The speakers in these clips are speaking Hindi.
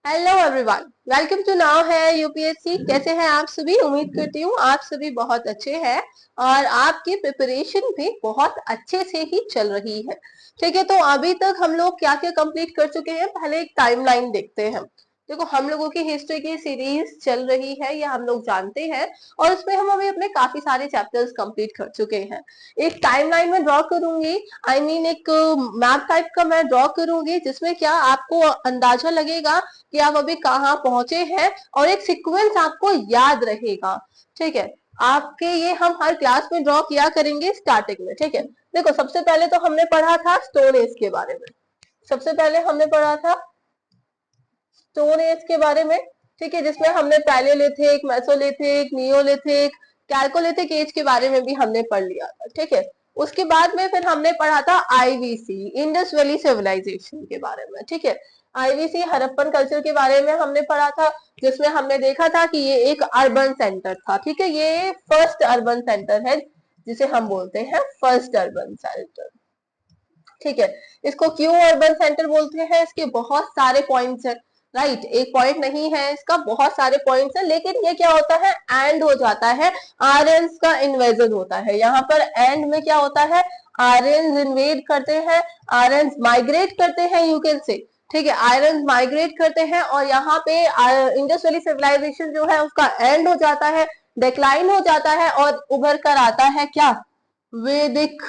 Hello everyone, welcome to now है यूपीएससी। कैसे हैं आप सभी? उम्मीद करती हूँ आप सभी बहुत अच्छे हैं और आपकी प्रिपरेशन भी बहुत अच्छे से ही चल रही है। ठीक है, तो अभी तक हम लोग क्या क्या कंप्लीट कर चुके हैं, पहले एक टाइमलाइन देखते हैं। देखो, हम लोगों की हिस्ट्री की सीरीज चल रही है, ये हम लोग जानते हैं और उसमें हम अभी अपने काफी सारे चैप्टर्स कंप्लीट कर चुके हैं। एक टाइमलाइन में ड्रॉ करूंगी, एक मैप टाइप का मैं ड्रॉ करूंगी, जिसमें क्या आपको अंदाजा लगेगा कि आप अभी कहाँ पहुंचे हैं और एक सीक्वेंस आपको याद रहेगा। ठीक है, आपके ये हम हर क्लास में ड्रॉ किया करेंगे स्टार्टिंग में। ठीक है, देखो, सबसे पहले तो हमने पढ़ा था स्टोन एज के बारे में। सबसे पहले हमने पढ़ा था स्टोन एज के बारे में। ठीक है, जिसमें हमने पैलेयोलिथिक, मेसोलिथिक, नियोलिथिक, कैल्कोलिथिक एज के बारे में भी हमने पढ़ लिया था। ठीक है, उसके बाद में फिर हमने पढ़ा था आईवीसी, इंडस वैली सिविलाइजेशन के बारे में। ठीक है, आईवीसी हड़प्पन कल्चर के बारे में हमने पढ़ा था, जिसमें हमने देखा था कि ये एक अर्बन सेंटर था। ठीक है, ये फर्स्ट अर्बन सेंटर है, जिसे हम बोलते हैं फर्स्ट अर्बन सेंटर। ठीक है, इसको क्यों अर्बन सेंटर बोलते हैं? इसके बहुत सारे पॉइंट्स हैं। राइट, एक पॉइंट नहीं है इसका, बहुत सारे पॉइंट्स हैं, लेकिन ये क्या होता है, एंड हो जाता है, आर्यंस का इन्वेजन होता है। यहाँ पर एंड में क्या होता है, आर्यंस इन्वेड करते हैं, आर्यंस माइग्रेट करते हैं, यू कैन से। ठीक है, आयरन माइग्रेट करते हैं और यहाँ पे इंडस वैली सिविलाइजेशन जो है उसका एंड हो जाता है, डिक्लाइन हो जाता है और उभर कर आता है क्या, वैदिक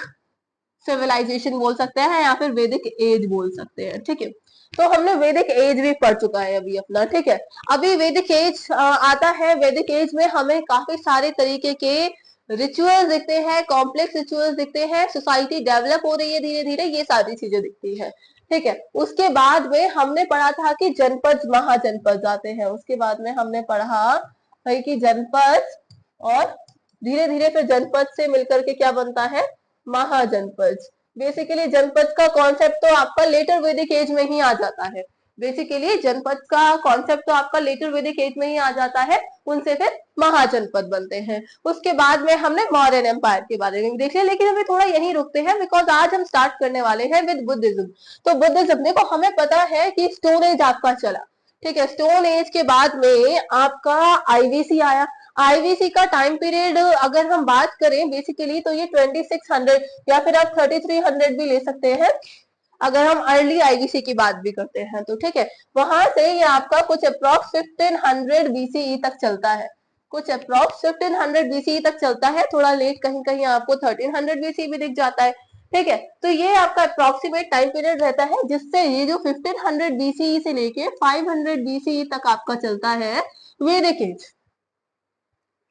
सिविलाइजेशन बोल सकते हैं या फिर वैदिक एज बोल सकते हैं। ठीक है, तो हमने वैदिक एज भी पढ़ चुका है अभी अपना। ठीक है, अभी वैदिक एज आता है। वैदिक एज में हमें काफी सारे तरीके के रिचुअल्स दिखते हैं, कॉम्प्लेक्स रिचुअल्स दिखते हैं, सोसाइटी डेवलप हो रही है धीरे धीरे, ये सारी चीजें दिखती है। ठीक है, उसके बाद में हमने पढ़ा था कि जनपद महाजनपद आते हैं। उसके बाद में हमने पढ़ा है कि जनपद, और धीरे धीरे फिर जनपद से मिलकर के क्या बनता है, महाजनपद। बेसिकली जनपद का कॉन्सेप्ट तो आपका लेटर वैदिक एज में ही आ जाता है। बेसिकली जनपद का कॉन्सेप्ट तो आपका लेटर वैदिक एज में ही आ जाता है, उनसे फिर महाजनपद बनते हैं। उसके बाद में हमने मौर्यन एम्पायर के बारे में देख लिया, लेकिन अभी थोड़ा यहीं रुकते हैं, बिकॉज आज हम स्टार्ट करने वाले हैं विद बुद्धिज्म। तो बुद्धिज्म, देखो हमें पता है कि स्टोन एज आपका चला। ठीक है, स्टोन एज के बाद में आपका आईवीसी आया। आईवीसी का टाइम पीरियड अगर हम बात करें बेसिकली, तो ये 2600 या फिर आप 3300 भी ले सकते हैं, अगर हम अर्ली आईवीसी की बात भी करते हैं तो। ठीक है, वहां से ये आपका कुछ अप्रोक्स 1500 बीसीई तक चलता है, कुछ अप्रोक्स 1500 बीसीई तक चलता है। थोड़ा लेट कहीं कहीं आपको 1300 बीसीई भी दिख जाता है। ठीक है, तो ये आपका अप्रोक्सीमेट टाइम पीरियड रहता है, जिससे ये जो 1500 बीसीई से लेके 500 बीसीई तक आपका चलता है वैदिक एज।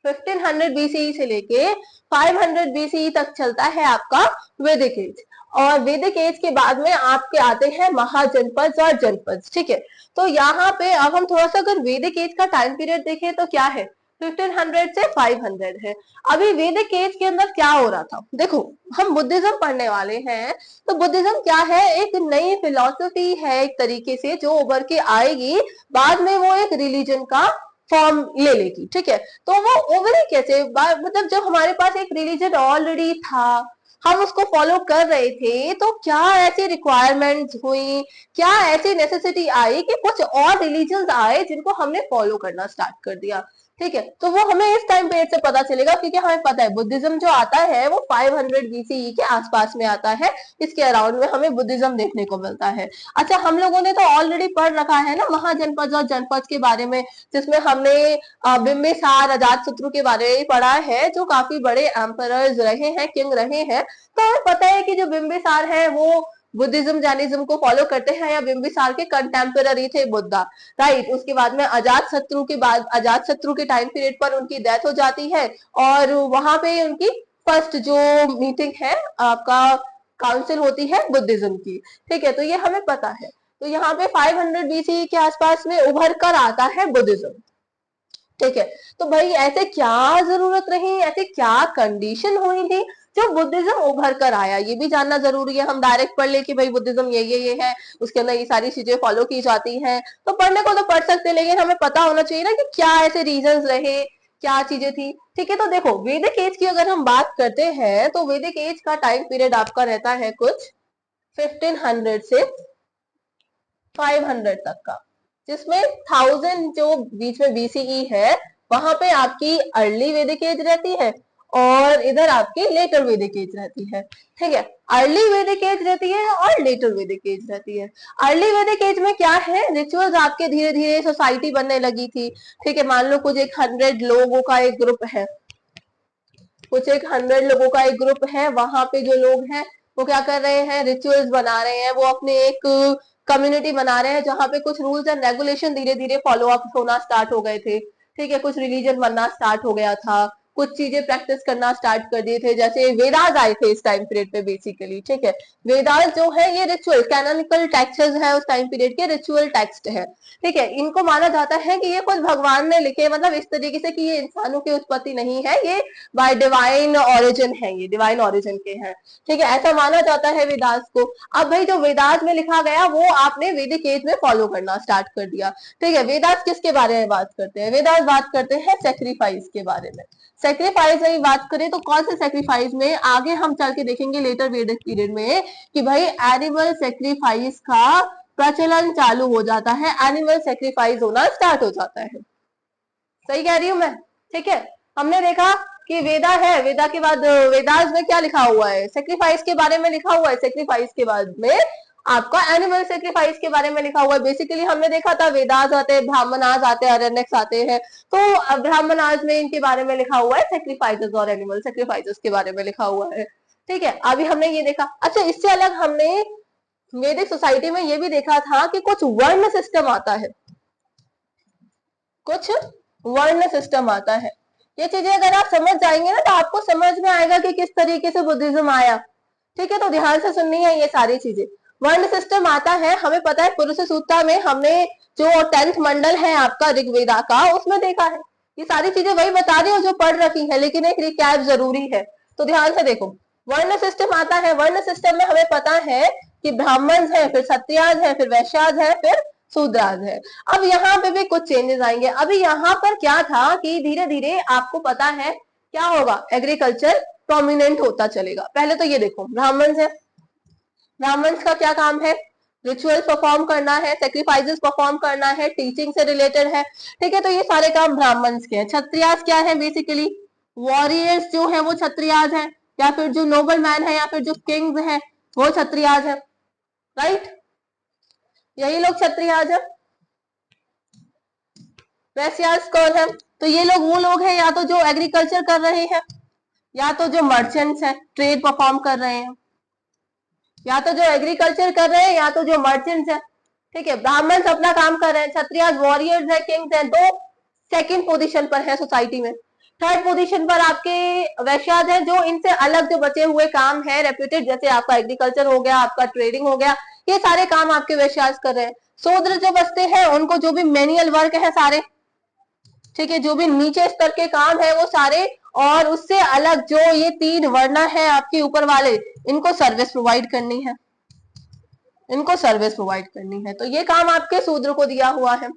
1500 बीसीई से लेके 500 बीसीई तक चलता है आपका वैदिक एज। और वैदिक एज के बाद में आपके आते हैं महाजनपद और जनपद। ठीक है, तो यहाँ पे अब हम थोड़ा सा अगर वैदिक एज का टाइम पीरियड देखें तो क्या है, 1500 से 500 है। अभी वैदिक एज के अंदर क्या हो रहा था, देखो हम बुद्धिज्म पढ़ने वाले हैं, तो बुद्धिज्म क्या है, एक नई फिलॉसफी है एक तरीके से, जो उभर के आएगी, बाद में वो एक रिलीजन का फॉर्म ले लेगी। ठीक है, तो वो ओवरी कैसे, मतलब जब हमारे पास एक रिलीजन ऑलरेडी था, हम उसको फॉलो कर रहे थे, तो क्या ऐसी रिक्वायरमेंट्स हुई, क्या ऐसी नेसेसिटी आई कि कुछ और रिलीजन आए जिनको हमने फॉलो करना स्टार्ट कर दिया। ठीक है, तो वो हमें इस टाइम पीरियड से पता चलेगा, क्योंकि हमें पता है बुद्धिज्म जो आता है वो 500 बीसीई के आसपास में आता है, इसके अराउंड में हमें बुद्धिज्म देखने को मिलता है। अच्छा, हम लोगों ने तो ऑलरेडी पढ़ रखा है ना महाजनपद और जनपद के बारे में, जिसमें हमने बिम्बिसार, अजातशत्रु के बारे में पढ़ा है, जो काफी बड़े एम्परर्स रहे हैं, किंग रहे हैं। तो हमें पता है कि जो बिम्बिसार है वो बुद्धिज्म जैनिज्म को फॉलो करते हैं, या बिम्बिसार के कंटेम्पररी थे बुद्धा। राइट, उसके बाद में अजातशत्रु के टाइम पीरियड पर उनकी डेथ हो जाती है, और वहां पे उनकी फर्स्ट जो मीटिंग है आपका काउंसिल होती है बुद्धिज्म की। ठीक है, तो ये हमें पता है। तो यहाँ पे 500 बीसी के आसपास में उभर कर आता है बुद्धिज्म। ठीक है, तो भाई ऐसे क्या जरूरत रही, ऐसे क्या कंडीशन हुई थी जो बुद्धिज्म उभर कर आया, ये भी जानना जरूरी है। हम डायरेक्ट पढ़ ले कि भाई बुद्धिज्म ये है, उसके अंदर ये सारी चीजें फॉलो की जाती हैं, तो पढ़ने को तो पढ़ सकते हैं, लेकिन हमें पता होना चाहिए ना कि क्या ऐसे रीजंस रहे, क्या चीजें थी। ठीक है, तो देखो वैदिक एज की अगर हम बात करते हैं, तो वैदिक एज का टाइम पीरियड आपका रहता है कुछ 1500 से 500 तक का। जिसमें 1000 जो बीच में बीसीई है वहां पे आपकी अर्ली वैदिक एज रहती है और इधर आपकी लेटर वैदिक एज रहती है। ठीक है, अर्ली वैदिक एज रहती है और लेटर वैदिक एज रहती है। अर्ली वैदिक एज में क्या है, रिचुअल्स आपके धीरे धीरे सोसाइटी बनने लगी थी। ठीक है, मान लो कुछ एक 100 लोगों का एक ग्रुप है, कुछ एक 100 लोगों का एक ग्रुप है, वहां पे जो लोग हैं वो क्या कर रहे हैं, रिचुअल्स बना रहे हैं, वो अपने एक कम्युनिटी बना रहे हैं जहां पे कुछ रूल्स एंड रेगुलेशन धीरे धीरे फॉलो अप होना स्टार्ट हो गए थे। ठीक है, कुछ रिलीजन बनना स्टार्ट हो गया था, कुछ चीजें प्रैक्टिस करना स्टार्ट कर दिए थे, जैसे वेदास आए थे इस टाइम पीरियड पे बेसिकली। ठीक है, वेदास जो है ये रिचुअल कैनोनिकल टेक्स्ट्स है, उस टाइम पीरियड के रिचुअल टेक्स्ट है। ठीक है, इनको माना जाता है कि ये खुद भगवान ने लिखे, मतलब इस तरीके से कि ये इंसानों की उत्पत्ति नहीं है, ये बाय डिवाइन ओरिजिन है, ये डिवाइन ओरिजिन के हैं। ठीक है, ऐसा माना जाता है वेदास को। अब भाई जो वेदास में लिखा गया वो आपने वैदिक एज में फॉलो करना स्टार्ट कर दिया। ठीक है, वेदास किसके बारे में बात करते हैं, वेदास बात करते हैं सेक्रीफाइस के बारे में। सेक्रीफाइस में बात करें तो कौन से सेक्रीफाइस में, आगे हम चल के देखेंगे लेटर वैदिक पीरियड में कि भाई एनिमल सेक्रीफाइस का प्रचलन चालू हो जाता है, एनिमल सेक्रीफाइस होना स्टार्ट हो जाता है। सही कह रही हूं मैं? ठीक है, हमने देखा कि वेदा है, वेदा के बाद वेदास में क्या लिखा हुआ है, सेक्रीफाइस के बारे में लिखा हुआ है, सेक्रीफाइस के बाद में आपका एनिमल सेक्रीफाइस के बारे में लिखा हुआ है। बेसिकली हमने देखा था वेदास आते हैं, ब्राह्मणास आते हैं, अरण्यक्स आते हैं, तो ब्राह्मणास में इनके बारे में लिखा हुआ है सेक्रीफाइसेस और एनिमल सेक्रीफाइसेस के बारे में लिखा हुआ है। ठीक है, अभी हमने ये देखा। अच्छा, इससे अलग हमने वैदिक सोसाइटी में ये भी देखा था कि कुछ वर्ण सिस्टम आता है, कुछ वर्ण सिस्टम आता है। ये चीजें अगर आप समझ जाएंगे ना तो आपको समझ में आएगा कि किस तरीके से बुद्धिज्म आया। ठीक है, तो ध्यान से सुननी है ये सारी चीजें। वर्ण सिस्टम आता है, हमें पता है पुरुष सूक्ता में हमने जो 10th मंडल है आपका ऋग्वेदा का, उसमें देखा है। ये सारी चीजें वही बता रही हूँ जो पढ़ रखी है, लेकिन एक रिकैप जरूरी है, तो ध्यान से देखो। वर्ण सिस्टम आता है, वर्ण सिस्टम में हमें पता है कि ब्राह्मण है, फिर क्षत्रियाज है, फिर वैश्याज है, फिर शूद्राज है। अब यहाँ पे भी कुछ चेंजेस आएंगे। अभी यहाँ पर क्या था कि धीरे धीरे आपको पता है क्या होगा, एग्रीकल्चर प्रोमिनेंट होता चलेगा। पहले तो ये देखो, ब्राह्मण है, ब्राह्मण का क्या काम है, रिचुअल परफॉर्म करना है, सेक्रीफाइसेस परफॉर्म करना है, टीचिंग से रिलेटेड है। ठीक है, तो ये सारे काम ब्राह्मण के हैं। क्षत्रियास क्या है, बेसिकली वॉरियर्स जो है वो क्षत्रियास है, या फिर जो नोबल मैन है या फिर जो किंग्स है वो क्षत्रियास है। राइट, यही लोग क्षत्रियास है। वैश्यास कौन है, तो ये लोग वो लोग हैं या तो जो एग्रीकल्चर कर रहे हैं, या तो जो मर्चेंट्स हैं, ट्रेड परफॉर्म कर रहे हैं, या तो जो एग्रीकल्चर कर रहे हैं या तो जो मर्चेंट्स हैं। ठीक है, ब्राह्मण अपना काम कर रहे हैं, क्षत्रिय वॉरियर्स है, किंग्स हैं, दो सेकंड पोजीशन पर है सोसाइटी में। थर्ड पोजीशन पर आपके वैश्यास हैं, जो इनसे अलग जो बचे हुए काम है रेप्यूटेड, जैसे आपका एग्रीकल्चर हो गया, आपका ट्रेडिंग हो गया, ये सारे काम आपके वैश्यास कर रहे हैं। शूद्र जो बचते हैं उनको जो भी मैनुअल वर्क है सारे, ठीक है, जो भी नीचे स्तर के काम है वो सारे, और उससे अलग जो ये 3 वर्ण है आपके ऊपर वाले, इनको सर्विस प्रोवाइड करनी है, इनको सर्विस प्रोवाइड करनी है। तो ये काम आपके शूद्र को दिया हुआ है।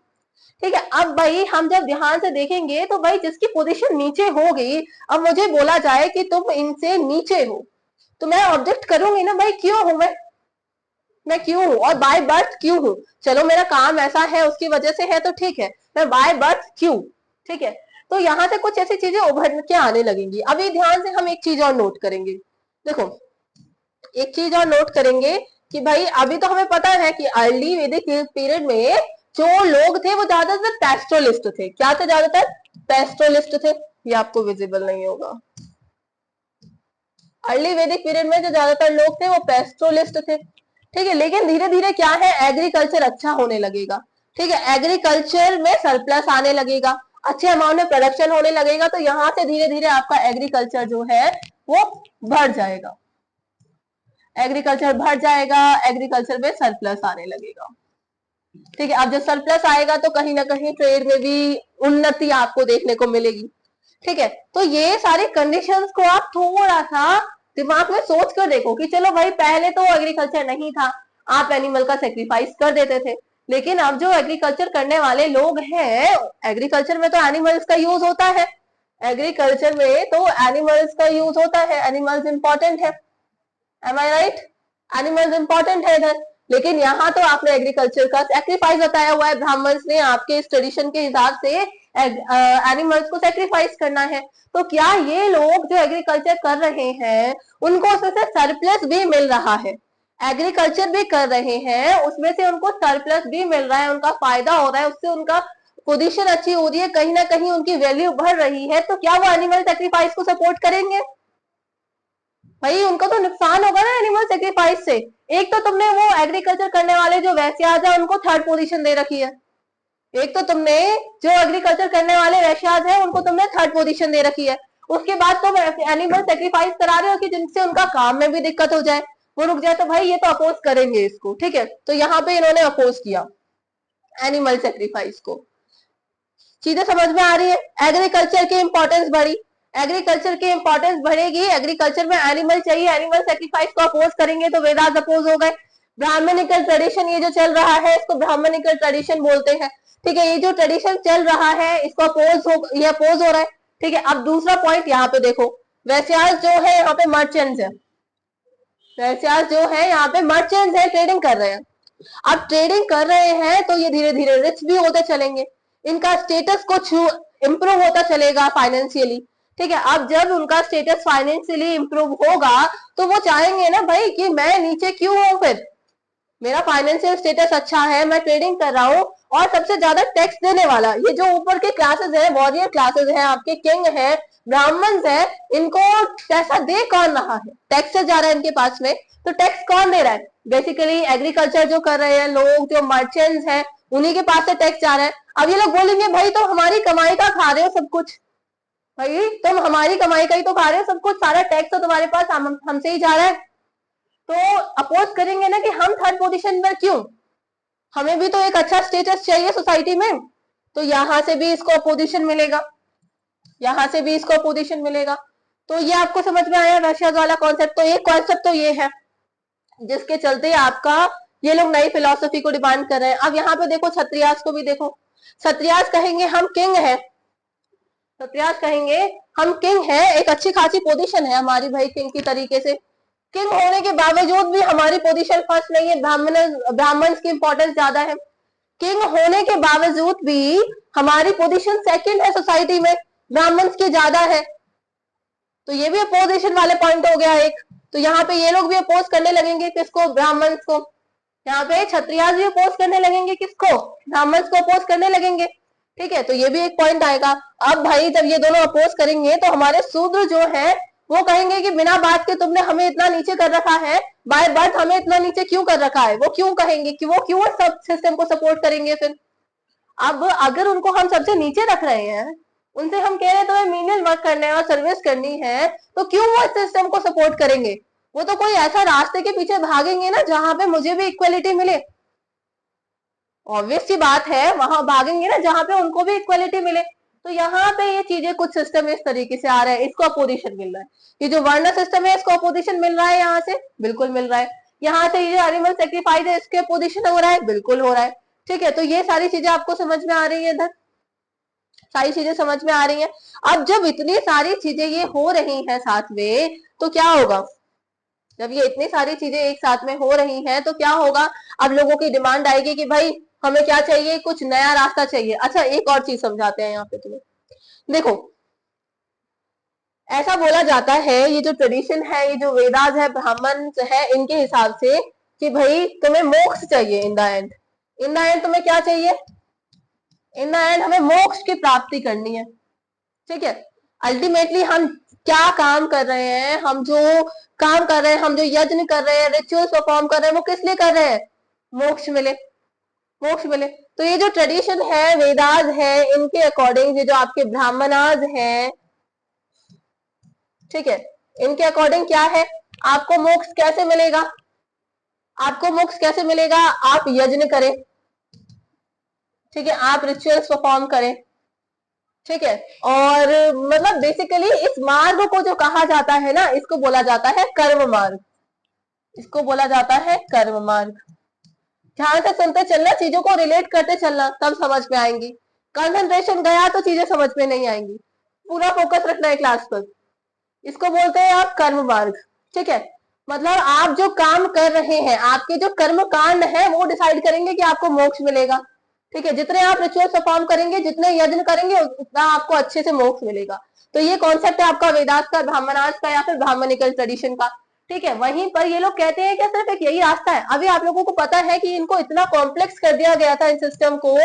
ठीक है, अब भाई हम जब ध्यान से देखेंगे तो भाई जिसकी पोजीशन नीचे हो गई, अब मुझे बोला जाए कि तुम इनसे नीचे हो, तो मैं ऑब्जेक्ट करूंगी ना भाई, क्यों हूं मैं क्यों हूं, और बाय बर्थ क्यों हूं। चलो मेरा काम ऐसा है उसकी वजह से है तो ठीक है, मैं बाय बर्थ क्यों। ठीक है, तो यहाँ से कुछ ऐसी चीजें उभर के आने लगेंगी। अभी ध्यान से हम एक चीज और नोट करेंगे। देखो, एक चीज और नोट करेंगे कि भाई अभी तो हमें पता है कि अर्ली वैदिक पीरियड में जो लोग थे वो ज्यादातर पेस्ट्रोलिस्ट थे। क्या थे, ज्यादातर पेस्ट्रोलिस्ट थे। ये आपको विजिबल नहीं होगा। अर्ली वैदिक पीरियड में जो ज्यादातर लोग थे वो पेस्ट्रोलिस्ट थे। ठीक है, लेकिन धीरे धीरे क्या है, एग्रीकल्चर अच्छा होने लगेगा। ठीक है, एग्रीकल्चर में सरप्लस आने लगेगा, अच्छे अमाउंट में प्रोडक्शन होने लगेगा, तो यहाँ से धीरे धीरे आपका एग्रीकल्चर जो है वो बढ़ जाएगा, एग्रीकल्चर बढ़ जाएगा, एग्रीकल्चर में सरप्लस आने लगेगा। ठीक है, अब जब सरप्लस आएगा तो कहीं ना कहीं ट्रेड में भी उन्नति आपको देखने को मिलेगी। ठीक है, तो ये सारे कंडीशंस को आप थोड़ा सा दिमाग में सोच कर देखो कि चलो भाई पहले तो एग्रीकल्चर नहीं था, आप एनिमल का सेक्रीफाइस कर देते थे, लेकिन अब जो एग्रीकल्चर करने वाले लोग हैं, एग्रीकल्चर में तो एनिमल्स का यूज होता है, एग्रीकल्चर में तो एनिमल्स का यूज होता है, एनिमल्स इंपॉर्टेंट है। एम आई राइट, एनिमल्स इंपॉर्टेंट है इधर। लेकिन यहाँ तो आपने एग्रीकल्चर का सेक्रीफाइस बताया हुआ है, ब्राह्मण्स ने आपके इस ट्रेडिशन के हिसाब से एनिमल्स को सेक्रीफाइस करना है। तो क्या ये लोग जो एग्रीकल्चर कर रहे हैं उनको उसमें से सरप्लस भी मिल रहा है? एग्रीकल्चर भी कर रहे हैं, उसमें से उनको सरप्लस भी मिल रहा है, उनका फायदा हो रहा है, उससे उनका पोजीशन अच्छी हो रही है, कहीं ना कहीं उनकी वैल्यू बढ़ रही है, तो क्या वो एनिमल सेक्रीफाइस को सपोर्ट करेंगे? भाई उनको तो नुकसान होगा ना एनिमल सेक्रीफाइस से। एक तो तुमने वो एग्रीकल्चर करने वाले जो वैश्याज है उनको थर्ड पोजीशन दे रखी है, एक तो तुमने जो एग्रीकल्चर करने वाले वैश्याज है उनको तुमने थर्ड पोजीशन दे रखी है, उसके बाद तुम एनिमल सेक्रीफाइस करा रहे हो कि जिनसे उनका काम में भी दिक्कत हो जाए, वो रुक जाए, तो भाई ये तो अपोज करेंगे इसको, ठीक है। तो यहाँ पे इन्होंने अपोज किया एनिमल सेक्रीफाइस को। चीजें समझ में आ रही है? एग्रीकल्चर की इंपॉर्टेंस बढ़ी, एग्रीकल्चर की इंपॉर्टेंस बढ़ेगी, एग्रीकल्चर में एनिमल चाहिए, एनिमल सेक्रीफाइस को अपोज करेंगे तो वेदास अपोज हो गए। ब्राह्मणिकल ट्रेडिशन ये जो चल रहा है इसको ब्राह्मणिकल ट्रेडिशन बोलते हैं, ठीक है। ये जो ट्रेडिशन चल रहा है इसको ये अपोज हो रहा है, ठीक है। अब दूसरा पॉइंट यहाँ पे देखो, वैश्यास जो है यहाँ पे मर्चेंट्स है, वैश्यास जो है यहाँ पे मर्चेंट्स है, ट्रेडिंग कर रहे हैं। अब ट्रेडिंग कर रहे हैं तो ये धीरे धीरे रिच भी होते चलेंगे, इनका स्टेटस कुछ इंप्रूव होता चलेगा फाइनेंशियली, ठीक है। अब जब उनका स्टेटस फाइनेंशियली इंप्रूव होगा तो वो चाहेंगे ना भाई कि मैं नीचे क्यों हूं, फिर मेरा फाइनेंशियल स्टेटस अच्छा है, मैं ट्रेडिंग कर रहा हूँ, और सबसे ज्यादा टैक्स देने वाला ये जो ऊपर के क्लासेस है, वॉरियर क्लासेस है, आपके किंग है, ब्राह्मण्स है, इनको पैसा दे कौन रहा है? टैक्स जा रहा है इनके पास में, तो टैक्स कौन दे रहा है? बेसिकली एग्रीकल्चर जो कर रहे हैं लोग, जो मर्चेंट्स हैं, उन्हीं के पास से टैक्स जा रहा है। अब ये लोग बोलेंगे भाई तो हमारी कमाई का खा रहे हो सब कुछ, भाई तुम हमारी कमाई का ही तो खा रहे हो सब कुछ, सारा टैक्स तो तुम्हारे पास हमसे ही जा रहा है, तो अपोज करेंगे ना कि हम थर्ड पोजीशन पर क्यों, हमें भी तो एक अच्छा स्टेटस चाहिए सोसाइटी में। तो यहां से भी इसको अपोजिशन मिलेगा, यहां से भी इसको अपोजिशन मिलेगा। तो ये आपको समझ में आया वैश्याज वाला कॉन्सेप्ट? तो एक कॉन्सेप्ट तो ये है जिसके चलते आपका ये लोग नई फिलोसफी को डिमांड कर रहे हैं। अब यहाँ पे देखो क्षत्रियास को भी देखो, क्षत्रियास कहेंगे हम किंग है, क्षत्रियास कहेंगे हम किंग है, एक अच्छी खासी पोजीशन है हमारी भाई किंग की तरीके से, किंग होने के बावजूद भी हमारी पोजीशन फर्स्ट नहीं है, ब्राह्मण की इंपॉर्टेंस ज्यादा है, किंग होने के बावजूद भी हमारी पोजीशन सेकंड है सोसाइटी में, ब्राह्मण्स की ज्यादा है। तो ये भी अपोजिशन वाले पॉइंट हो गया एक। तो यहाँ पे ये लोग भी अपोज करने लगेंगे किसको? ब्राह्मण्स को। यहाँ पे क्षत्रियास भी अपोज करने लगेंगे किसको? ब्राह्मण्स को अपोज करने लगेंगे, ठीक है। तो ये भी एक पॉइंट आएगा। अब भाई जब ये दोनों अपोज करेंगे तो हमारे शूद्र जो है वो कहेंगे कि बिना बात के तुमने हमें इतना नीचे कर रखा है, बाय बर्थ हमें इतना नीचे क्यों कर रखा है, वो क्यों कहेंगे कि वो क्यों सब सिस्टम को सपोर्ट करेंगे फिर। अब अगर उनको हम सबसे नीचे रख रहे हैं, उनसे हम कह रहे हैं तुम्हें मीनियल वर्क करना है और सर्विस करनी है, तो क्यों वो इस सिस्टम को सपोर्ट करेंगे? वो तो कोई ऐसा रास्ते के पीछे भागेंगे ना जहां पे मुझे भी इक्वलिटी मिले, ऑब्वियस सी बात है, वहां भागेंगे ना जहां पे उनको भी इक्वलिटी मिले। तो यहाँ पे ये चीजें कुछ सिस्टम इस तरीके से आ रहा है, इसको अपोजिशन मिल रहा है, ये जो वर्ण सिस्टम है इसको अपोजिशन मिल रहा है, यहाँ से बिल्कुल मिल रहा है। यहाँ से ये एनिमल सेक्रीफाइस है इसके अपोजिशन हो रहा है, बिल्कुल हो रहा है, ठीक है। तो ये सारी चीजें आपको समझ में आ रही है, इधर सारी चीजें समझ में आ रही है। अब जब इतनी सारी चीजें ये हो रही है साथ में, तो क्या होगा? जब ये इतनी सारी चीजें एक साथ में हो रही हैं तो क्या होगा? अब लोगों की डिमांड आएगी कि भाई हमें क्या चाहिए, कुछ नया रास्ता चाहिए। अच्छा एक और चीज समझाते हैं यहाँ पे तुम्हें, देखो ऐसा बोला जाता है, ये जो ट्रेडिशन है, ये जो वेदास है, ब्राह्मण है, इनके हिसाब से कि भाई तुम्हें मोक्ष चाहिए in the end, in the end तुम्हें क्या चाहिए? इन द एंड हमें मोक्ष की प्राप्ति करनी है, ठीक है। अल्टीमेटली हम क्या काम कर रहे हैं, हम जो काम कर रहे हैं, हम जो यज्ञ कर रहे हैं, रिचुअल्स परफॉर्म कर रहे हैं, वो किस लिए कर रहे हैं? मोक्ष मिले, मोक्ष मिले। तो ये जो ट्रेडिशन है, वेदास है, इनके अकॉर्डिंग ये जो आपके ब्राह्मणाज हैं, ठीक है, इनके अकॉर्डिंग क्या है? आपको मोक्ष कैसे मिलेगा? आपको मोक्ष कैसे मिलेगा? आप यज्ञ करें, ठीक है, आप रिचुअल्स परफॉर्म करें, ठीक है। और मतलब बेसिकली इस मार्ग को जो कहा जाता है ना, इसको बोला जाता है कर्म मार्ग, इसको बोला जाता है कर्म मार्ग। ध्यान से सुनते चलना, चीजों को रिलेट करते चलना, तब समझ में आएंगी। कंसंट्रेशन गया तो चीजें समझ में नहीं आएंगी, पूरा फोकस रखना है क्लास पर। इसको बोलते हैं आप कर्म मार्ग, ठीक है। मतलब आप जो काम कर रहे हैं, आपके जो कर्म कांड है वो डिसाइड करेंगे कि आपको मोक्ष मिलेगा। ठीक है, जितने आप रिचुअल परफॉर्म करेंगे, जितने यज्ञ करेंगे, उतना आपको अच्छे से मोक्ष मिलेगा। तो ये कॉन्सेप्ट है आपका वेदांत का, ब्राह्मणार्थ का या फिर ब्राह्मणिकल ट्रेडिशन का। ठीक है, वहीं पर ये लोग कहते हैं कि सिर्फ एक यही रास्ता है। अभी आप लोगों को पता है कि इनको इतना कॉम्प्लेक्स कर दिया गया था इन सिस्टम को,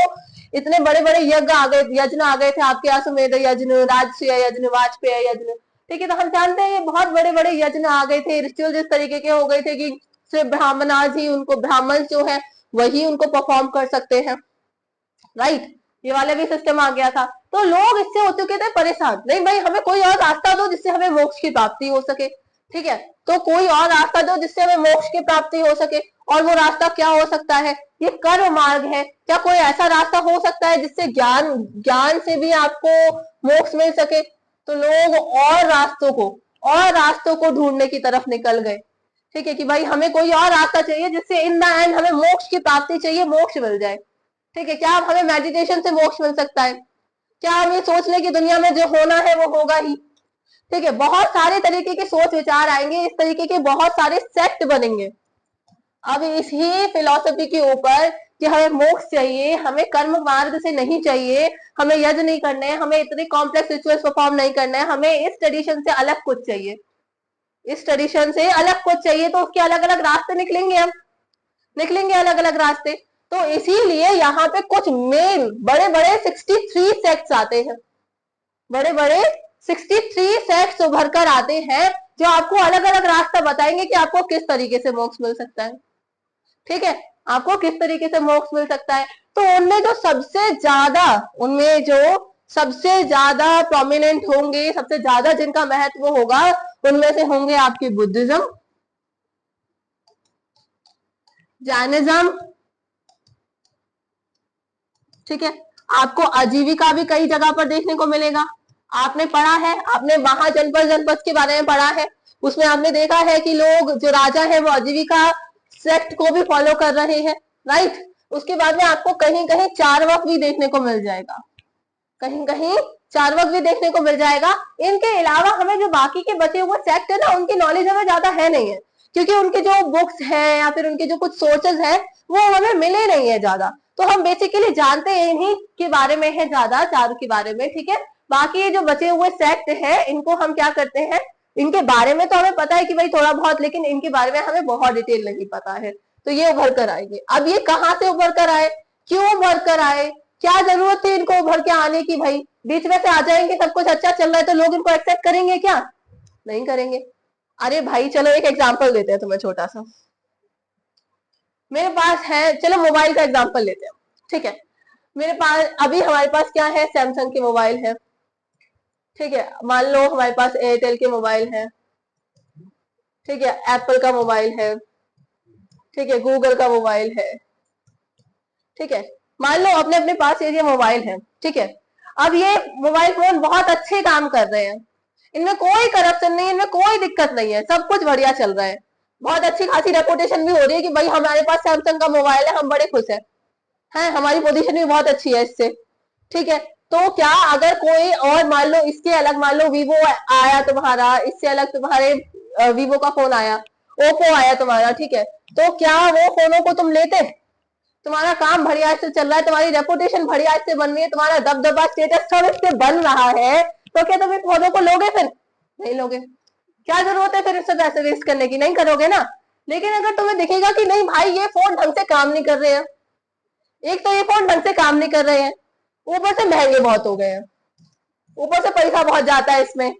इतने बड़े बड़े यज्ञ आ गए, यज्ञ आ गए थे आपके, अश्वमेध यज्ञ, राजसूय यज्ञ, वाजपेय यज्ञ। ठीक है, तो हम जानते हैं ये बहुत बड़े बड़े यज्ञ आ गए थे, रिचुअल इस तरीके के हो गए थे कि सिर्फ ब्राह्मणाज ही उनको, ब्राह्मण जो है वही उनको परफॉर्म कर सकते हैं। राइट, ये वाला भी सिस्टम आ गया था। तो लोग इससे हो चुके थे परेशान, नहीं भाई हमें कोई और रास्ता दो जिससे हमें मोक्ष की प्राप्ति हो सके। ठीक है, तो कोई और रास्ता दो जिससे हमें मोक्ष की प्राप्ति हो सके। और वो रास्ता क्या हो सकता है? ये कर्म मार्ग है। क्या कोई ऐसा रास्ता हो सकता है जिससे ज्ञान ज्ञान से भी आपको मोक्ष मिल सके? तो लोग और रास्तों को ढूंढने की तरफ निकल गए। ठीक है, कि भाई हमें कोई और रास्ता चाहिए जिससे इन द एंड हमें मोक्ष की प्राप्ति चाहिए, मोक्ष मिल जाए। ठीक है, क्या हमें मेडिटेशन से मोक्ष मिल सकता है? क्या हम ये सोच लें कि दुनिया में जो होना है वो होगा ही? ठीक है, बहुत सारे तरीके के सोच विचार आएंगे, इस तरीके के बहुत सारे सेक्ट बनेंगे अब इसी फिलॉसफी के ऊपर कि हमें मोक्ष चाहिए, हमें कर्म मार्ग से नहीं चाहिए, हमें यज्ञ नहीं करने हैं, हमें इतने कॉम्प्लेक्स रिचुअल्स परफॉर्म नहीं करना है, हमें इस ट्रेडिशन से अलग कुछ चाहिए, इस ट्रेडिशन से अलग कुछ चाहिए। तो उसके अलग अलग रास्ते निकलेंगे, हम निकलेंगे अलग अलग रास्ते। तो इसीलिए यहाँ पे कुछ मेन बड़े बड़े 63 सेक्ट्स आते हैं, बड़े बड़े 63 सेक्ट्स उभर कर आते हैं जो आपको अलग अलग रास्ता बताएंगे कि आपको किस तरीके से मोक्ष मिल सकता है। ठीक है, आपको किस तरीके से मोक्ष मिल सकता है। तो उनमें जो सबसे ज्यादा प्रोमिनेंट होंगे, सबसे ज्यादा जिनका महत्व होगा, उनमें से होंगे आपके बुद्धिज्म, जैनिज्म। ठीक है, आपको आजीविका भी कई जगह पर देखने को मिलेगा। आपने पढ़ा है, आपने महाजनपद जनपद के बारे में पढ़ा है, उसमें आपने देखा है कि लोग जो राजा है वो आजीविका सेक्ट को भी फॉलो कर रहे हैं। राइट, उसके बाद में आपको कहीं कहीं चार्वाक भी देखने को मिल जाएगा, कहीं कहीं चार्वाक भी देखने को मिल जाएगा। इनके अलावा हमें जो बाकी के बचे हुए सेक्ट है ना, उनकी नॉलेज हमें ज्यादा है नहीं है, क्योंकि उनके जो बुक्स है या फिर उनके जो कुछ सोचेस है वो हमें मिले नहीं है ज्यादा। तो हम बेसिकली जानते हैं इन्हीं के बारे में है ज्यादा, चारों के बारे में। ठीक है, बाकी जो बचे हुए सेक्ट है इनको हम क्या करते हैं, इनके बारे में तो हमें पता है कि भाई थोड़ा बहुत, लेकिन इनके बारे में हमें बहुत डिटेल नहीं पता है। तो ये उभर कर आएंगे। अब ये कहाँ से उभर कर आए, क्यों उभर कर आए, क्या जरूरत थी इनको उभर के आने की? भाई बीच में से आ जाएंगे, सब कुछ अच्छा चल रहा है तो लोग इनको एक्सेप्ट करेंगे क्या? नहीं करेंगे। अरे भाई चलो एक एग्जांपल देते हैं तुम्हें छोटा सा। मेरे पास है, चलो मोबाइल का एग्जांपल लेते हैं। ठीक है, मेरे पास अभी हमारे पास क्या है, सैमसंग के मोबाइल है। ठीक है, मान लो हमारे पास एयरटेल के मोबाइल है। ठीक है, एप्पल का मोबाइल है। ठीक है, गूगल का मोबाइल है। ठीक है, मान लो अपने अपने पास ये मोबाइल है। ठीक है, अब ये मोबाइल फोन बहुत अच्छे काम कर रहे हैं, इनमें कोई करप्शन नहीं है, इनमें कोई दिक्कत नहीं है, सब कुछ बढ़िया चल रहा है, बहुत अच्छी खासी रेपुटेशन भी हो रही है कि भाई हमारे पास सैमसंग का मोबाइल है, हम बड़े खुश हैं, हमारी पोजीशन भी बहुत अच्छी है इससे। ठीक है, तो क्या अगर कोई और मान लो इसके अलग, मान लो वीवो आया तुम्हारा, इससे अलग तुम्हारे वीवो का फोन आया, ओप्पो आया तुम्हारा। ठीक है, तो क्या वो फोनों को तुम लेते? तुम्हारा काम बढ़िया से चल रहा है, तुम्हारी रेपुटेशन बढ़िया से बन रही है, तुम्हारा दबदबा स्टेटस सब इससे बन रहा है, तो क्या तुम इन पौधों को लोगे? फिर नहीं लोगे। क्या जरूरत है फिर इससे पैसे वेस्ट करने की? नहीं करोगे ना। लेकिन अगर तुम्हें दिखेगा कि नहीं भाई ये फोन ढंग से काम नहीं कर रहे हैं, एक तो ये फोन ढंग से काम नहीं कर रहे हैं, ऊपर से महंगे बहुत हो गए हैं, ऊपर से पैसा बहुत जाता है इसमें,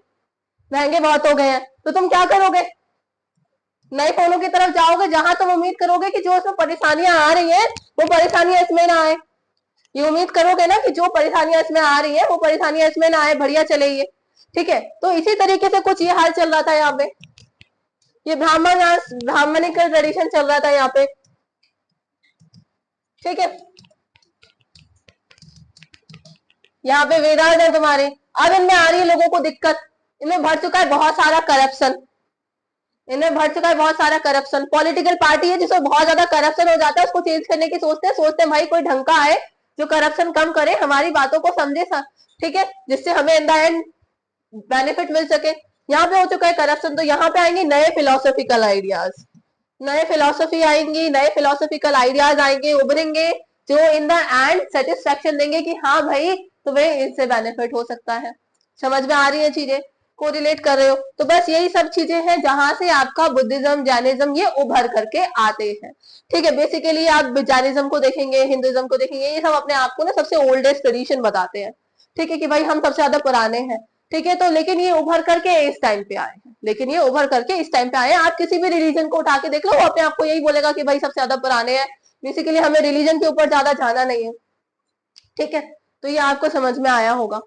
महंगे बहुत हो गए हैं, तो तुम क्या करोगे? नए फोनों की तरफ जाओगे जहां तुम उम्मीद करोगे कि जो इसमें परेशानियां आ रही हैं वो परेशानियां इसमें ना आए। ये उम्मीद करोगे ना कि जो परेशानियां इसमें आ रही है वो परेशानियां इसमें ना आए, बढ़िया चले ये। ठीक है, तो इसी तरीके से कुछ ये हाल चल रहा था यहाँ पे, ये ब्राह्मणिकल ट्रेडिशन चल रहा था यहाँ पे। ठीक है, यहाँ पे वेदांत है तुम्हारे। अब इनमें आ रही है लोगों को दिक्कत, इनमें भर चुका है बहुत सारा करप्शन, इनमें भर चुका है बहुत सारा करप्शन। पॉलिटिकल पार्टी है जिसमें बहुत ज्यादा करप्शन हो जाता है, उसको चेंज करने की सोचते हैं भाई कोई ढंग का आए जो करप्शन कम करे, हमारी बातों को समझे। ठीक है, जिससे हमें इन द एंड बेनिफिट मिल सके। यहाँ पे हो चुका है करप्शन, तो यहाँ पे आएंगे नए फिलोसॉफिकल आइडियाज, नए फिलोसफी आएंगी, नए फिलोसफिकल आइडियाज आएंगे, उभरेंगे, जो इन द एंड सेटिस्फेक्शन देंगे कि हाँ भाई तुम्हें इससे बेनिफिट हो सकता है। समझ में आ रही है चीजें, को रिलेट कर रहे हो? तो बस यही सब चीजें हैं जहां से आपका बुद्धिज्म, जैनिज्म ये उभर करके आते हैं। ठीक है, बेसिकली आप जैनिज्म को देखेंगे, हिंदुइज्म को देखेंगे, ये सब अपने आप को ना सबसे ओल्डेस्ट ट्रेडिशन बताते हैं। ठीक है, कि भाई हम सबसे ज्यादा पुराने हैं। ठीक है, तो लेकिन ये उभर करके इस टाइम पे आए हैं, लेकिन ये उभर करके इस टाइम पे आए हैं। आप किसी भी रिलीजन को उठा के देख लो, वो अपने आपको यही बोलेगा कि भाई सबसे ज्यादा पुराने हैं। बेसिकली हमें रिलीजन के ऊपर ज्यादा जाना नहीं है। ठीक है, तो ये आपको समझ में आया होगा।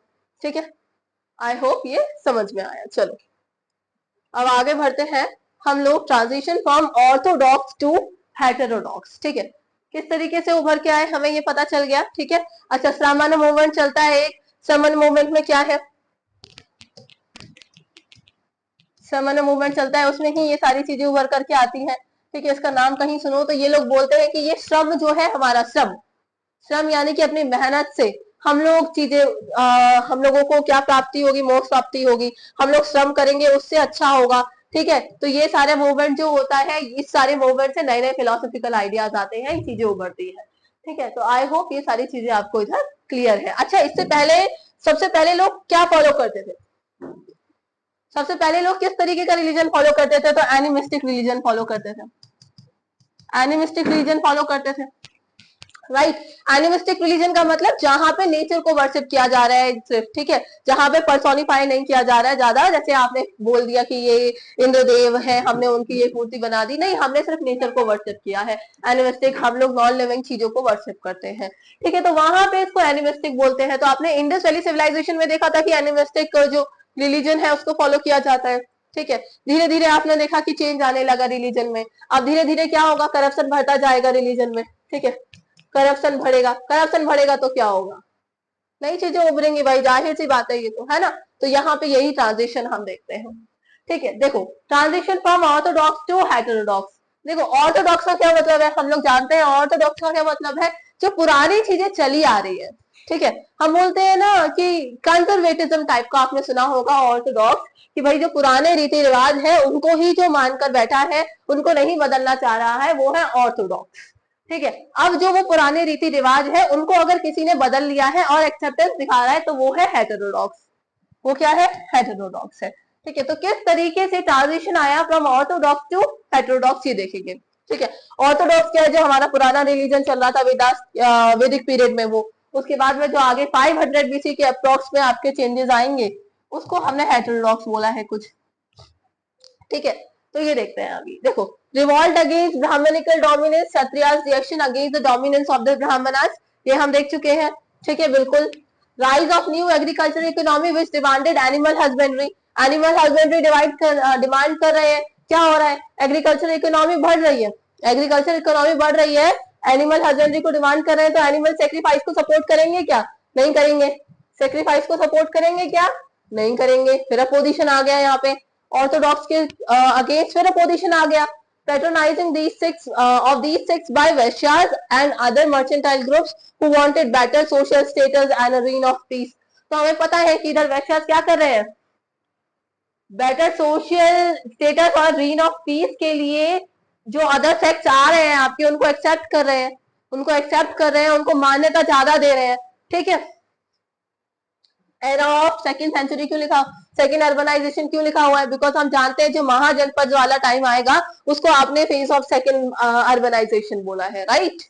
ठीक है, आई होप ये समझ में आया। चलो अब आगे बढ़ते हैं हम लोग, transition from Orthodox to heterodox. ठीक है, किस तरीके से उभर के आए हमें ये पता चल गया। ठीक है, अच्छा सामान्य मूवमेंट चलता है एक, सामान्य मूवमेंट में क्या है, सामान्य मूवमेंट चलता है, उसमें ही ये सारी चीजें उभर करके आती हैं। ठीक है, इसका नाम कहीं सुनो तो ये लोग बोलते हैं कि ये श्रम जो है हमारा, श्रम, श्रम यानी कि अपनी मेहनत से हम लोग चीजें, हम लोगों को क्या प्राप्ति होगी, मोक्ष प्राप्ति होगी, हम लोग श्रम करेंगे उससे अच्छा होगा। ठीक है, तो ये सारे मूवमेंट जो होता है, इस सारे मूवमेंट से नए नए फिलोसफिकल आइडियाज आते हैं, ये चीजें उभरती है। ठीक है, तो आई होप ये सारी चीजें आपको इधर क्लियर है। अच्छा, इससे पहले सबसे पहले लोग क्या फॉलो करते थे, सबसे पहले लोग किस तरीके का रिलीजन फॉलो करते थे, तो एनिमिस्टिक रिलीजन फॉलो करते थे, एनिमिस्टिक रिलीजन फॉलो करते थे। राइट, एनिमिस्टिक रिलीजन का मतलब जहां पे नेचर को वर्शिप किया जा रहा है सिर्फ। ठीक है, जहां पे पर्सोनिफाई नहीं किया जा रहा है ज्यादा, जैसे आपने बोल दिया कि ये इंद्रदेव है, हमने उनकी ये मूर्ति बना दी, नहीं, हमने सिर्फ नेचर को वर्शिप किया है। एनिमिस्टिक हम लोग नॉन लिविंग चीजों को वर्शिप करते हैं। ठीक है, तो वहां पे इसको एनिमिस्टिक बोलते हैं। तो आपने इंडस वैली सिविलाइजेशन में देखा था कि एनिमिस्टिक जो रिलीजन है उसको फॉलो किया जाता है। ठीक है, धीरे धीरे आपने देखा कि चेंज आने लगा रिलीजन में। अब धीरे धीरे क्या होगा, करप्शन बढ़ता जाएगा रिलीजन में। ठीक है, करप्शन बढ़ेगा, करप्शन बढ़ेगा तो क्या होगा, नई चीजें उभरेंगी भाई, जाहिर सी बात है ये तो, है ना। तो यहाँ पे यही ट्रांजिशन हम देखते हैं। ठीक है, देखो transition from Orthodox to heterodox. देखो ऑर्थोडॉक्स का क्या मतलब है, हम लोग जानते हैं ऑर्थोडॉक्स का क्या मतलब है, जो पुरानी चीजें चली आ रही है। ठीक है, हम बोलते हैं ना कि कंजर्वेटिज्म टाइप का, आपने सुना होगा ऑर्थोडॉक्स, कि भाई जो पुराने रीति रिवाज है उनको ही जो मानकर बैठा है, उनको नहीं बदलना चाह रहा है, वो है ऑर्थोडॉक्स। ठीक है, अब जो वो पुराने रीति रिवाज है उनको अगर किसी ने बदल लिया है और एक्सेप्टेंस दिखा रहा है, तो वो है हेटेरोडॉक्स। वो क्या है, हेटेरोडॉक्स है। ठीक है, तो किस तरीके से ट्रांजिशन आया फ्रॉम ऑर्थोडॉक्स टू हेटेरोडॉक्स, ये देखेंगे। ठीक है, ऑर्थोडॉक्स क्या है, जो हमारा पुराना रिलीजन चल रहा था वेदास, वैदिक पीरियड में, वो उसके बाद में जो आगे 500 बीसी के अप्रोक्स में आपके चेंजेस आएंगे, उसको हमने हेटेरोडॉक्स बोला है कुछ। ठीक है, तो ये देखते हैं अभी, देखो revolt against Brahmanical dominance, Kshatriyas reaction against the dominance of the Brahmanas, ये हम देख चुके हैं। ठीक है, बिल्कुल। Rise of new agriculture economy which demanded animal husbandry, animal husbandry demand कर रहे हैं, क्या हो रहा है, एग्रीकल्चर इकोनॉमी बढ़ रही है, एग्रीकल्चर इकोनॉमी बढ़ रही है, एनिमल हस्बेंड्री को डिमांड कर रहे हैं, तो एनिमल सेक्रीफाइस को सपोर्ट करेंगे क्या, नहीं करेंगे, सेक्रीफाइस को सपोर्ट करेंगे क्या, नहीं करेंगे। फिर अपोजिशन आ गया यहाँ पे, ऑर्थोडॉक्स के अगेंस्ट फिर अपोजिशन आ गया, patronizing these sects by Vaishyas and other mercantile groups who wanted better social status and a reign of peace। तो हमें पता है कि इधर वैश्यास क्या कर रहे हैं, बेटर सोशल स्टेटस और रीन ऑफ पीस के लिए जो अदर सेक्ट्स आ रहे हैं आपके, उनको एक्सेप्ट कर रहे हैं, उनको एक्सेप्ट कर रहे हैं, उनको मान्यता ज्यादा दे रहे हैं। ठीक है, एरा ऑफ सेकेंड सेंचुरी क्यों लिखा, सेकेंड अर्बनाइजेशन क्यों लिखा हुआ है, बिकॉज हम जानते हैं जो महाजनपद वाला टाइम आएगा उसको आपने फेज ऑफ सेकेंड अर्बनाइजेशन बोला है। Right,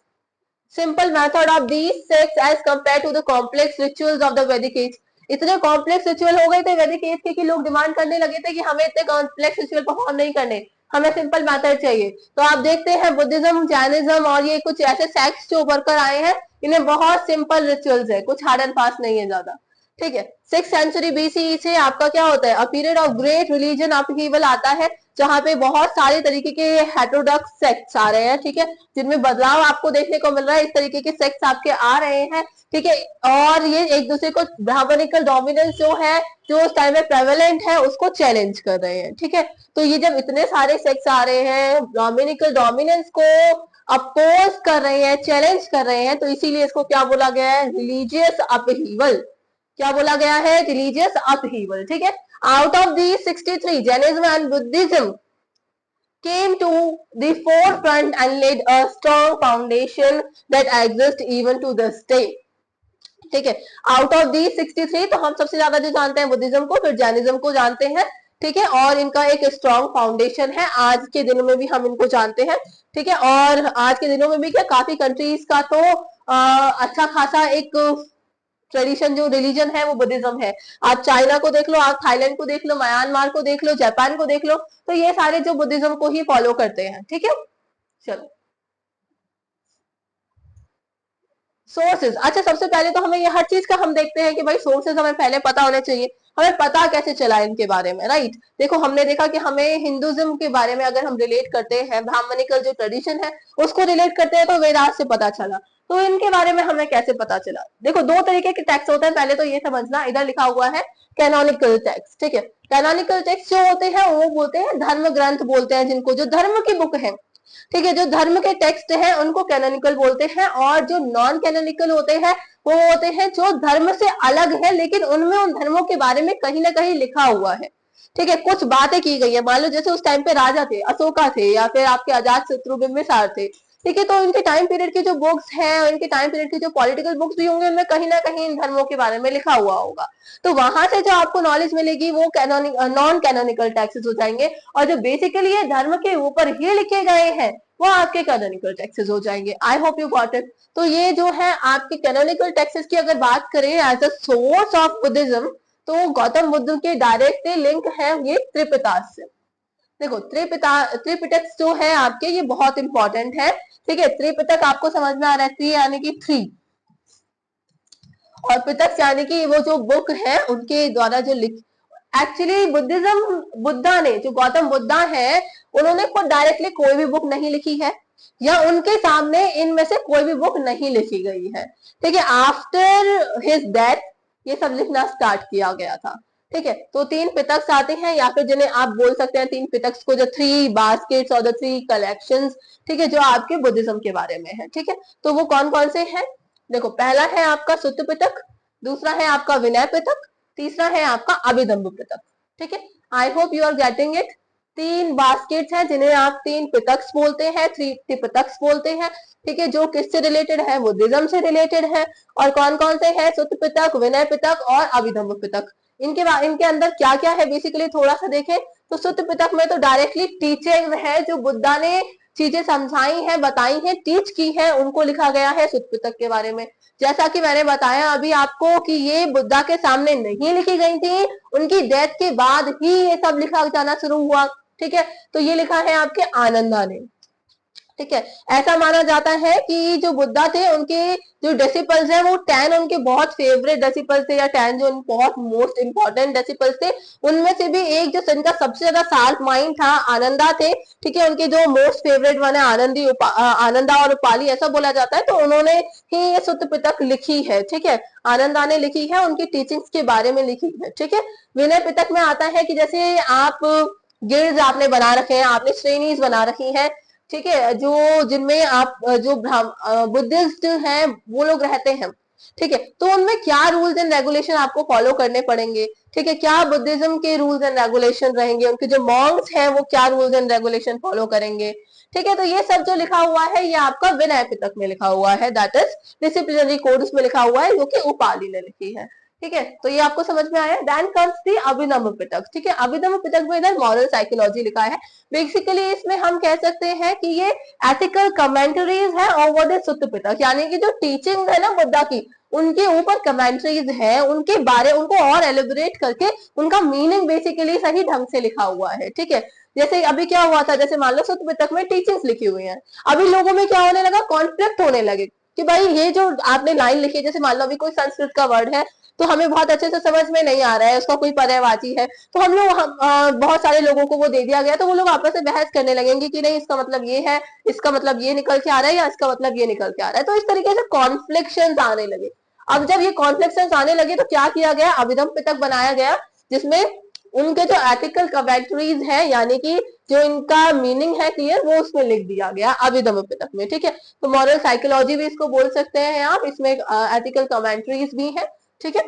simple method of these sects as compare to the complex rituals of the Vedic age. इतने कॉम्प्लेक्स रिचुअल हो गए थे वैदिक एज के कि लोग डिमांड करने लगे थे कि हमें इतने कॉम्प्लेक्स रिचुअल परफॉर्म नहीं करने, हमें सिंपल मेथड चाहिए। तो आप देखते हैं बुद्धिज्म, जैनिज्म और ये कुछ ऐसे सेक्ट्स जो उभर कर आए हैं, इन्हें बहुत सिंपल रिचुअल्स है, कुछ हार्ड एंड फास्ट नहीं है ज्यादा। ठीक है, 6th सेंचुरी बीसी से आपका क्या होता है, a period of great religion upheaval आता है, जहां पे बहुत सारे तरीके के हेटेरोडॉक्स सेक्ट्स आ रहे हैं। ठीक है, जिनमें बदलाव आपको देखने को मिल रहा है, इस तरीके के सेक्ट्स आपके आ रहे हैं। ठीक है, और ये एक दूसरे को ब्राह्मणिकल डोमिनेंस जो है, जो उस टाइम में प्रेवलेंट है, उसको चैलेंज कर रहे हैं। ठीक है, तो ये जब इतने सारे सेक्ट्स आ रहे हैं, ब्राह्मणिकल डोमिनेंस को अपोज कर रहे हैं, चैलेंज कर रहे हैं, तो इसीलिए इसको क्या बोला गया है, रिलीजियस अपहीवल। क्या बोला गया है, रिलीजियस अपहीवल। ठीक है, Out of these 63, Jainism and Buddhism came to the forefront and laid a strong foundation that exists even to this day. ठीक है, आउट ऑफ दी 63 तो हम सबसे ज्यादा जो जानते हैं बुद्धिज्म को, फिर जैनिज्म को जानते हैं, ठीक है, और इनका एक स्ट्रॉन्ग फाउंडेशन है, आज के दिनों में भी हम इनको जानते हैं, ठीक है, और आज के दिनों में भी क्या काफी कंट्रीज का तो अच्छा खासा एक ट्रेडिशन जो रिलीजन है वो बुद्धिज्म है। आप चाइना को देख लो, आप थाईलैंड को देख लो, म्यांमार को देख लो, जापान को देख लो, तो ये सारे जो बुद्धिज्म को ही फॉलो करते हैं, ठीक है। चलो सोर्सेज, अच्छा सबसे पहले तो हमें ये हर चीज का हम देखते हैं कि भाई सोर्सेज हमें पहले पता होने चाहिए, हमें पता कैसे चला इनके बारे में, राइट। देखो हमने देखा कि हमें हिंदुज्म के बारे में अगर हम रिलेट करते हैं, ब्राह्मणिकल जो ट्रेडिशन है उसको रिलेट करते हैं तो वेदास से पता चला, तो इनके बारे में हमें कैसे पता चला। देखो दो तरीके के टेक्स्ट होते हैं, पहले तो ये समझना, इधर लिखा हुआ है कैनोनिकल टेक्स्ट, ठीक है। कैनोनिकल टेक्स्ट जो होते हैं वो बोलते हैं धर्म ग्रंथ बोलते हैं जिनको, जो धर्म की बुक है, ठीक है, जो धर्म के टेक्स्ट हैं उनको कैनोनिकल बोलते हैं, और जो नॉन कैनोनिकल होते हैं वो होते हैं जो धर्म से अलग है लेकिन उनमें उन धर्मों के बारे में कहीं ना कहीं लिखा हुआ है, ठीक है, कुछ बातें की गई है। मान लो जैसे उस टाइम पे राजा थे, अशोका थे, या फिर आपके अजात शत्रु बिंबिसार थे, ठीक है, तो इनके टाइम पीरियड की जो बुक्स हैं, इनके टाइम पीरियड की जो पॉलिटिकल बुक्स भी होंगे, उनमें कहीं ना कहीं इन धर्मों के बारे में लिखा हुआ होगा, तो वहां से जो आपको नॉलेज मिलेगी वो नॉन कैनोनिकल टेक्स्ट्स हो जाएंगे, और जो बेसिकली ये धर्म के ऊपर ही लिखे गए हैं वो आपके कैनोनिकल टेक्स्ट्स हो जाएंगे। आई होप यू गॉट इट। तो ये जो है आपके कैनोनिकल टेक्स्ट्स की अगर बात करें as a source of Buddhism, तो गौतम बुद्ध के डायरेक्टली लिंक है ये त्रिपिटक से। देखो त्रिपिटक जो है आपके ये बहुत इंपॉर्टेंट है, ठीक है। त्रिपिटक आपको समझ में आ रहा है, यानी कि थ्री, और पिटक यानी कि वो जो बुक है उनके द्वारा जो लिख, एक्चुअली बुद्धिज्म, बुद्धा ने, जो गौतम बुद्धा है, उन्होंने खुद डायरेक्टली कोई भी बुक नहीं लिखी है, या उनके सामने इनमें से कोई भी बुक नहीं लिखी गई है, ठीक है। आफ्टर हिज डेथ ये सब लिखना स्टार्ट किया गया था, ठीक है। तो तीन पिटक्स आते हैं, या फिर जिन्हें आप बोल सकते हैं तीन पिटक्स को, जो थ्री बास्केट्स और द थ्री कलेक्शंस, ठीक है, जो आपके बुद्धिज्म के बारे में है, ठीक है। तो वो कौन कौन से हैं, देखो पहला है आपका सुत्त पिटक, दूसरा है आपका विनय पिटक, तीसरा है आपका अभिधम्म पिटक, ठीक है। I hope you are getting it. तीन बास्केट्स हैं जिन्हें आप तीन पिटक्स बोलते हैं, थ्री पिटक्स बोलते हैं, ठीक है, जो किससे रिलेटेड है, बुद्धिज्म से रिलेटेड है। और कौन कौन से हैं, सुत्त पिटक, विनय पिटक और अभिधम्म पिटक। इनके अंदर क्या क्या है बेसिकली थोड़ा सा देखें, तो सुत्त पिटक में तो डायरेक्टली टीचिंग है, जो बुद्धा ने चीजें समझाई हैं, बताई हैं, टीच की है, उनको लिखा गया है सुत्त पिटक के बारे में। जैसा कि मैंने बताया अभी आपको कि ये बुद्धा के सामने नहीं लिखी गई थी, उनकी डेथ के बाद ही ये सब लिखा जाना शुरू हुआ, ठीक है। तो ये लिखा है आपके आनंदा ने, ठीक है। ऐसा माना जाता है कि जो बुद्धा थे उनके जो डिसिपल्स हैं वो 10 उनके बहुत फेवरेट डिसिपल्स थे, या 10 जो बहुत मोस्ट इंपॉर्टेंट डिसिपल्स थे, उनमें से भी एक जो इनका सबसे ज्यादा शार्प माइंड था आनंदा थे, ठीक है। उनके जो मोस्ट फेवरेट वन है आनंदा और उपाली ऐसा बोला जाता है, तो उन्होंने ही ये सुत्त पिटक लिखी है, ठीक है। आनंदा ने लिखी है, उनकी टीचिंग्स के बारे में लिखी है, ठीक है। विनय पिटक में आता है कि जैसे आप गिल्ड आपने बना रखे हैं, आपने श्रेणीज बना रखी है, ठीक है, जो जिनमें आप जो बुद्धिस्ट हैं वो लोग रहते हैं, ठीक है, तो उनमें क्या रूल्स एंड रेगुलेशन आपको फॉलो करने पड़ेंगे, ठीक है, क्या बुद्धिज्म के रूल्स एंड रेगुलेशन रहेंगे, उनके जो मॉन्क्स हैं वो क्या रूल्स एंड रेगुलेशन फॉलो करेंगे, ठीक है। तो ये सब जो लिखा हुआ है ये आपका विनय पिटक में लिखा हुआ है, दैट इज डिसिप्लिनरी कोड में लिखा हुआ है, जो कि उपाली ने लिखी है, ठीक है। तो ये आपको समझ में आया। देन कम्स दी अभिनव पिटक, ठीक है। अभिनव पिटक में इधर मॉरल साइकोलॉजी लिखा है, बेसिकली इसमें हम कह सकते हैं कि ये एथिकल कमेंट्रीज है ओवर द सुत्त पिटक, यानी कि जो टीचिंग है ना बुद्धा की, उनके ऊपर कमेंट्रीज है, उनके बारे उनको और एलिबरेट करके उनका मीनिंग बेसिकली सही ढंग से लिखा हुआ है, ठीक है। जैसे अभी क्या हुआ था, जैसे मान लो सुत्त पिटक में टीचिंग्स लिखी हुई है, अभी लोगों में क्या होने लगा, कॉन्फ्लिक्ट होने लगे कि भाई ये जो आपने लाइन लिखी है, जैसे मान लो अभी कोई संस्कृत का वर्ड है तो हमें बहुत अच्छे से समझ में नहीं आ रहा है, उसका कोई पर्यायवाची है, तो हम लोग बहुत सारे लोगों को वो दे दिया गया, तो वो लोग आपस में बहस करने लगेंगे कि नहीं इसका मतलब ये है, इसका मतलब ये निकल के आ रहा है, या इसका मतलब ये निकल के आ रहा है, तो इस तरीके से कॉन्फ्लिक्शन आने लगे। अब जब ये कॉन्फ्लिक्शन आने लगे तो क्या किया गया, अभिधम पिटक बनाया गया, जिसमें उनके जो एथिकल कमेंट्रीज है, यानी कि जो इनका मीनिंग है क्लियर, वो उसमें लिख दिया गया अभिधम पिटक में, ठीक है। तो मॉरल साइकोलॉजी भी इसको बोल सकते हैं आप, इसमें एथिकल कमेंट्रीज भी है, ठीक है।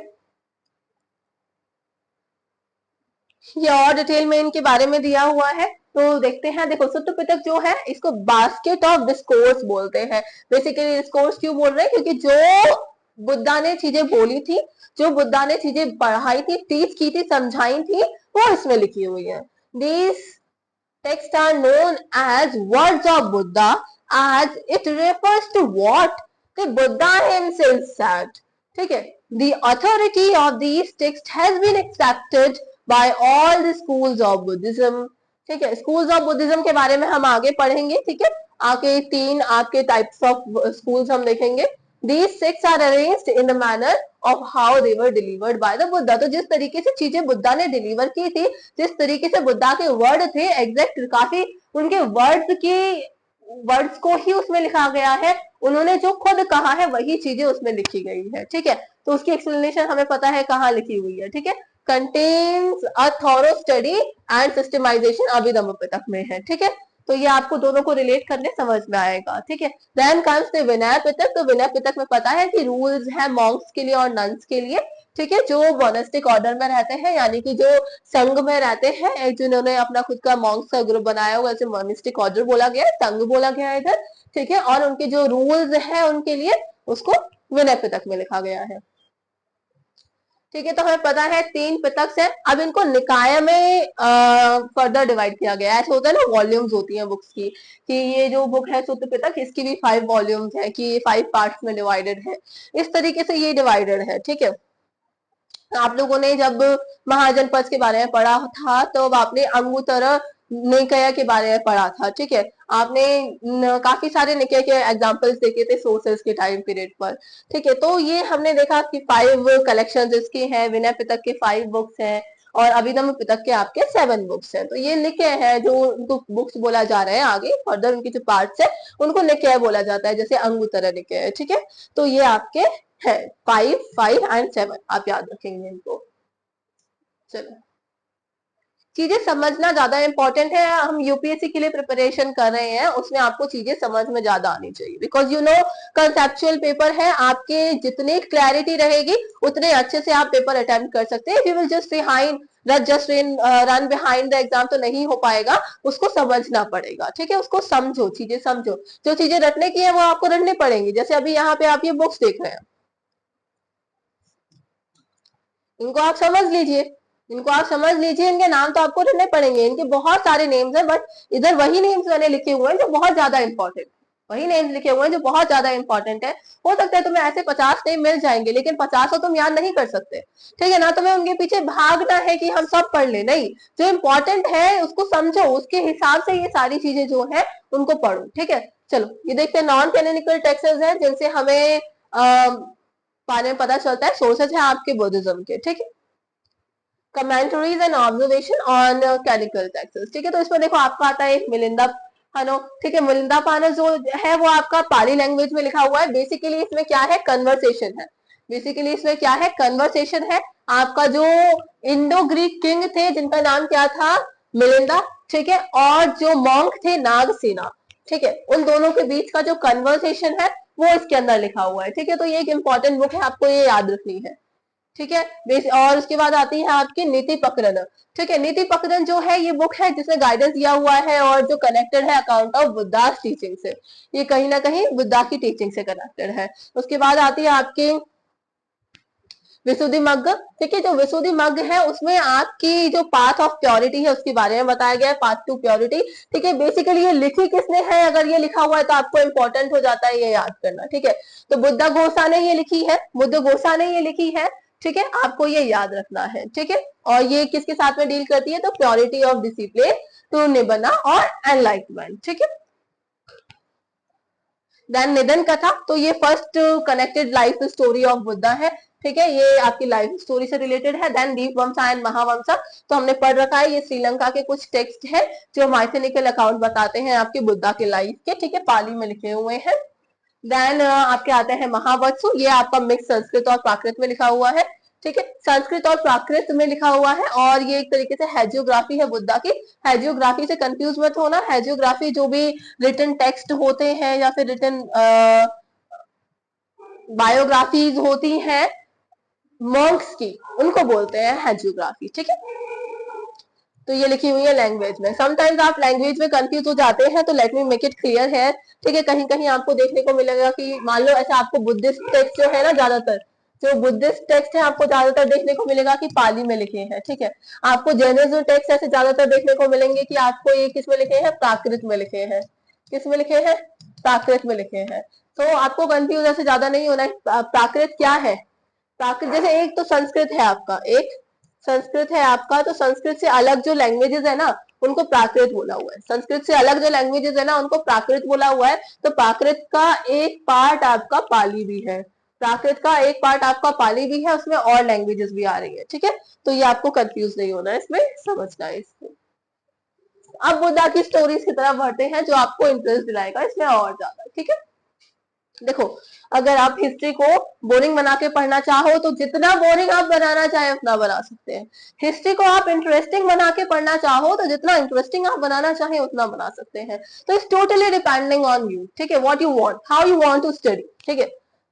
ये और डिटेल में इनके बारे में दिया हुआ है, तो देखते हैं। देखो सुत्त पिटक जो है इसको बास्केट ऑफ डिस्कोर्स बोलते हैं। बेसिकली डिस्कोर्स क्यों बोल रहे हैं, क्योंकि जो बुद्धा ने चीजें बोली थी, जो बुद्धा ने चीजें पढ़ाई थी, टीच की थी, समझाई थी, वो इसमें लिखी हुई है। These texts are known as words of Buddha, as it refers to what the Buddha himself said. ठीक है, the authority of these texts has been accepted by all the schools of Buddhism. ठीक है, schools of Buddhism के बारे में हम आगे पढ़ेंगे। ठीक है, आगे 3 आपके टाइप्स ऑफ schools हम देखेंगे। These texts are arranged in the manner of how they were delivered by the Buddha. तो जिस तरीके से चीजें बुद्धा ने डिलीवर की थी, जिस तरीके से बुद्धा के वर्ड थे एग्जैक्ट, काफी उनके वर्ड्स को ही उसमें लिखा गया है। उन्होंने जो खुद कहा है वही चीजें उसमें लिखी गई है। ठीक है, तो उसकी एक्सप्लेनेशन हमें पता है कहाँ लिखी हुई है। ठीक है, contains a thorough study and systematization Abhidhamma Pitaka में है। ठीक है, तो ये आपको दोनों को रिलेट करने समझ में आएगा। ठीक है, then comes the Vinaya Pitaka. तो विनय पिटक में पता है कि रूल्स है मॉन्क्स के लिए और नन्स के लिए। ठीक है, जो मोनेस्टिक ऑर्डर में रहते हैं, यानी कि जो संघ में रहते हैं, जिन्होंने अपना खुद का मॉन्क्स का ग्रुप बनाया हुआ, जैसे मोनेस्टिक ऑर्डर बोला गया है, संघ बोला गया है इधर। ठीक है, और उनके जो रूल्स है उनके लिए उसको विनय पिटक में लिखा गया है। ठीक है, तो हमें पता है 3 पिटक है। अब इनको निकाय में फर्दर डिवाइड किया गया है। ऐसा होता है ना, वॉल्यूम्स होती हैं बुक्स की, कि ये जो बुक है सुत्त पिटक, इसकी भी 5 वॉल्यूम्स है, कि ये 5 पार्ट्स में डिवाइडेड है। इस तरीके से ये डिवाइडेड है। ठीक है, आप लोगों ने जब महाजनपद के बारे में पढ़ा था तो आपने अंगुत्तर निकाय के बारे में पढ़ा था। ठीक है, आपने काफी सारे निकाय के एग्जांपल्स देखे थे सोर्सेस के टाइम पीरियड पर। ठीक है, तो ये हमने देखा कि 5 कलेक्शंस इसके हैं, विनय पिटक के 5 बुक्स हैं, और अभिधम्म पिटक के आपके 7 बुक्स हैं। तो ये निकाय है, जो उनको बुक्स बोला जा रहा है आगे फर्दर, उनकी जो पार्ट्स है उनको निकाय बोला जाता है, जैसे अंगुत्तर निकाय। ठीक है, तो ये आपके है 5, 5 एंड 7, आप याद रखेंगे इनको। चलो, चीजें समझना ज्यादा इंपॉर्टेंट है। हम यूपीएससी के लिए प्रिपरेशन कर रहे हैं, उसमें आपको चीजें समझ में ज्यादा आनी चाहिए, because you know conceptual paper है। आपके जितनी क्लैरिटी रहेगी उतने अच्छे से आप पेपर अटेम्प्ट कर सकते हैं। If you will just run behind the exam तो नहीं हो पाएगा, उसको समझना पड़ेगा। ठीक है, उसको समझो, चीजें समझो, जो चीजें रटने की है वो आपको रटनी पड़ेंगी। जैसे अभी यहाँ पे आप ये बुक्स देख रहे हैं, इनको आप समझ लीजिए, इनको आप समझ लीजिए, इनके नाम तो आपको रखने पड़ेंगे। इनके बहुत सारे नेम्स हैं, बट इधर वही नेम्स मैंने लिखे हुए हैं जो बहुत ज्यादा इंपॉर्टेंट, वही नेम्स लिखे हुए हैं जो बहुत ज्यादा इंपॉर्टेंट है। हो सकता है तुम्हें ऐसे 50 नेम मिल जाएंगे, लेकिन 50 तुम याद नहीं कर सकते। ठीक है ना, तुम्हें उनके पीछे भागना है कि हम सब पढ़ ले, नहीं, जो इंपॉर्टेंट है उसको समझो, उसके हिसाब से ये सारी चीजें जो है उनको पढ़ो। ठीक है, चलो ये देखते हैं नॉन कैनोनिकल टेक्सेस हैं, जिनसे हमें बारे में पता चलता है। सोर्सेज है आपके बुद्धिज्म के। ठीक है, कमेंटरीज एंड ऑब्जर्वेशन ऑन कैनिकल टेक्सेस। ठीक है, तो इसमें देखो आपका आता है एक मिलिंदा पानो। ठीक है, मिलिंदा पानो जो है वो आपका पाली लैंग्वेज में लिखा हुआ है। बेसिकली इसमें क्या है, कन्वर्सेशन है। बेसिकली इसमें क्या है, कन्वर्सेशन है। आपका जो इंडो ग्रीक किंग थे जिनका नाम क्या था, मिलिंदा। ठीक है, और जो मॉन्क थे नागसेना। ठीक है, उन दोनों के बीच का जो कन्वर्सेशन है वो इसके अंदर लिखा हुआ है। ठीक है, तो ये एक इंपॉर्टेंट बुक है, आपको ये याद रखनी है। ठीक है, और उसके बाद आती है आपकी नीति पकड़न। ठीक है, नीति पकड़न जो है ये बुक है जिसमें गाइडेंस दिया हुआ है और जो कनेक्टेड है अकाउंट ऑफ बुद्धा टीचिंग से। ये कहीं ना कहीं बुद्धा की टीचिंग से कनेक्टेड है। उसके बाद आती है आपकी विशुद्धि मग्ग। ठीक है, जो विशुद्धि मग्ग है उसमें आपकी जो पाथ ऑफ प्योरिटी है उसके बारे में बताया गया है, पाथ टू प्योरिटी। ठीक है, बेसिकली ये लिखी किसने है, अगर ये लिखा हुआ है तो आपको इंपॉर्टेंट हो जाता है ये याद करना। ठीक है, तो बुद्धा घोषा ने ये लिखी है, बुद्ध घोषा ने ये लिखी है। ठीक है, आपको ये याद रखना है। ठीक है, और ये किसके साथ में डील करती है, तो प्योरिटी ऑफ डिसिप्लिन टू निबना और एनलाइटमेंट। ठीक है, देन निधन कथा, तो ये first connected life story of Buddha है। ठीक है, ये आपकी लाइफ स्टोरी से रिलेटेड है। देन दीप वंशा एंड महावंशा, तो हमने पढ़ रखा है, ये श्रीलंका के कुछ टेक्स्ट है जो माइथोनिकल अकाउंट बताते हैं आपके बुद्धा के लाइफ के। ठीक है, पाली में लिखे हुए हैं। देन आपके आते हैं महावत्सु, ये आपका मिक्स संस्कृत और प्राकृत में लिखा हुआ है। ठीक है, संस्कृत और प्राकृत में लिखा हुआ है, और ये एक तरीके से हैजियोग्राफी है बुद्धा की। हैजियोग्राफी से कंफ्यूज मत होना, हैजियोग्राफी जो भी रिटन टेक्स्ट होते हैं या फिर रिटन बायोग्राफीज होती हैं मॉन्क्स की, उनको बोलते हैं हैजियोग्राफी। ठीक है, तो ये लिखी हुई है लैंग्वेज में। समटाइम्स आप लैंग्वेज में कंफ्यूज हो जाते हैं, तो let me make it clear है। ठीक है, कहीं कहीं आपको देखने को मिलेगा कि मान लो ऐसा आपको बुद्धिस्ट टेक्स्ट जो है ना, ज्यादातर जो बुद्धिस्ट टेक्स्ट है आपको ज्यादातर देखने को मिलेगा कि पाली में लिखे हैं। ठीक है, आपको जैनिज्म टेक्स्ट ऐसे ज्यादातर देखने को मिलेंगे कि आपको ये किस में लिखे हैं, प्राकृत में लिखे हैं। किस में लिखे हैं, प्राकृत में लिखे हैं। तो आपको कंफ्यूज ऐसे ज्यादा नहीं होना है। प्राकृत क्या है, प्राकृत जैसे एक तो संस्कृत है आपका, एक संस्कृत है आपका, तो संस्कृत से अलग जो लैंग्वेजेस है ना उनको प्राकृत बोला हुआ है। संस्कृत से अलग जो लैंग्वेजेस है ना उनको प्राकृत बोला हुआ है। तो प्राकृत का एक पार्ट आपका पाली भी है, प्राकृत का एक पार्ट आपका पाली भी है, उसमें और लैंग्वेजेस भी आ रही है। ठीक है, तो ये आपको कंफ्यूज नहीं होना है, इसमें समझना है इसको। अब बुद्धा की स्टोरीज की तरफ बढ़ते हैं जो आपको इंटरेस्ट दिलाएगा इसमें और ज्यादा। ठीक है, देखो अगर आप हिस्ट्री को बोरिंग बना के पढ़ना चाहो तो जितना बोरिंग आप बनाना चाहे उतना बना सकते हैं। हिस्ट्री को आप इंटरेस्टिंग बना के पढ़ना चाहो तो जितना इंटरेस्टिंग आप बनाना चाहे उतना बना सकते हैं। तो it's totally depending on you. ठीक है, what you want, how you want to study. ठीक है,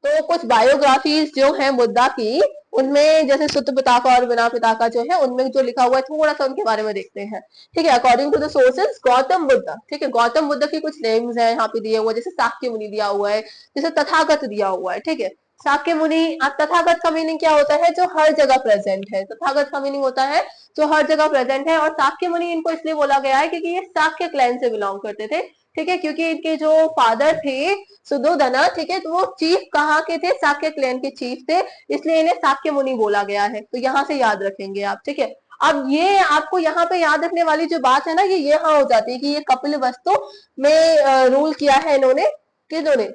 तो कुछ बायोग्राफीज जो है बुद्धा की, उनमें जैसे सुत्त पिताका और बिना पिताका जो है उनमें जो लिखा हुआ है थोड़ा सा उनके बारे में देखते हैं। ठीक है, according to the sources Gautam Buddha. ठीक है, गौतम बुद्ध की कुछ नेम्स है यहाँ पे दिए हुए, जैसे शाक्य मुनि दिया हुआ है, जैसे तथागत दिया हुआ है। ठीक है, शाक्य मुनि, तथागत का मीनिंग क्या होता है, जो हर जगह प्रेजेंट है। तथागत का मीनिंग होता है जो हर जगह प्रेजेंट है। और शाक्य मुनि इनको इसलिए बोला गया है क्योंकि ये शाक्य क्लैन से बिलोंग करते थे। ठीक है, क्योंकि इनके जो फादर थे सुद्धोधना, ठीक है, तो वो चीफ कहाँ के थे, शाक्य क्लैन के चीफ थे, इसलिए इन्हें शाक्य मुनि बोला गया है। तो यहाँ से याद रखेंगे आप। ठीक है, अब ये आपको यहाँ पे याद रखने वाली जो बात है ना, ये यहाँ हो जाती है कि ये कपिल वस्तु में रूल किया है इन्होंने। किन्होंने,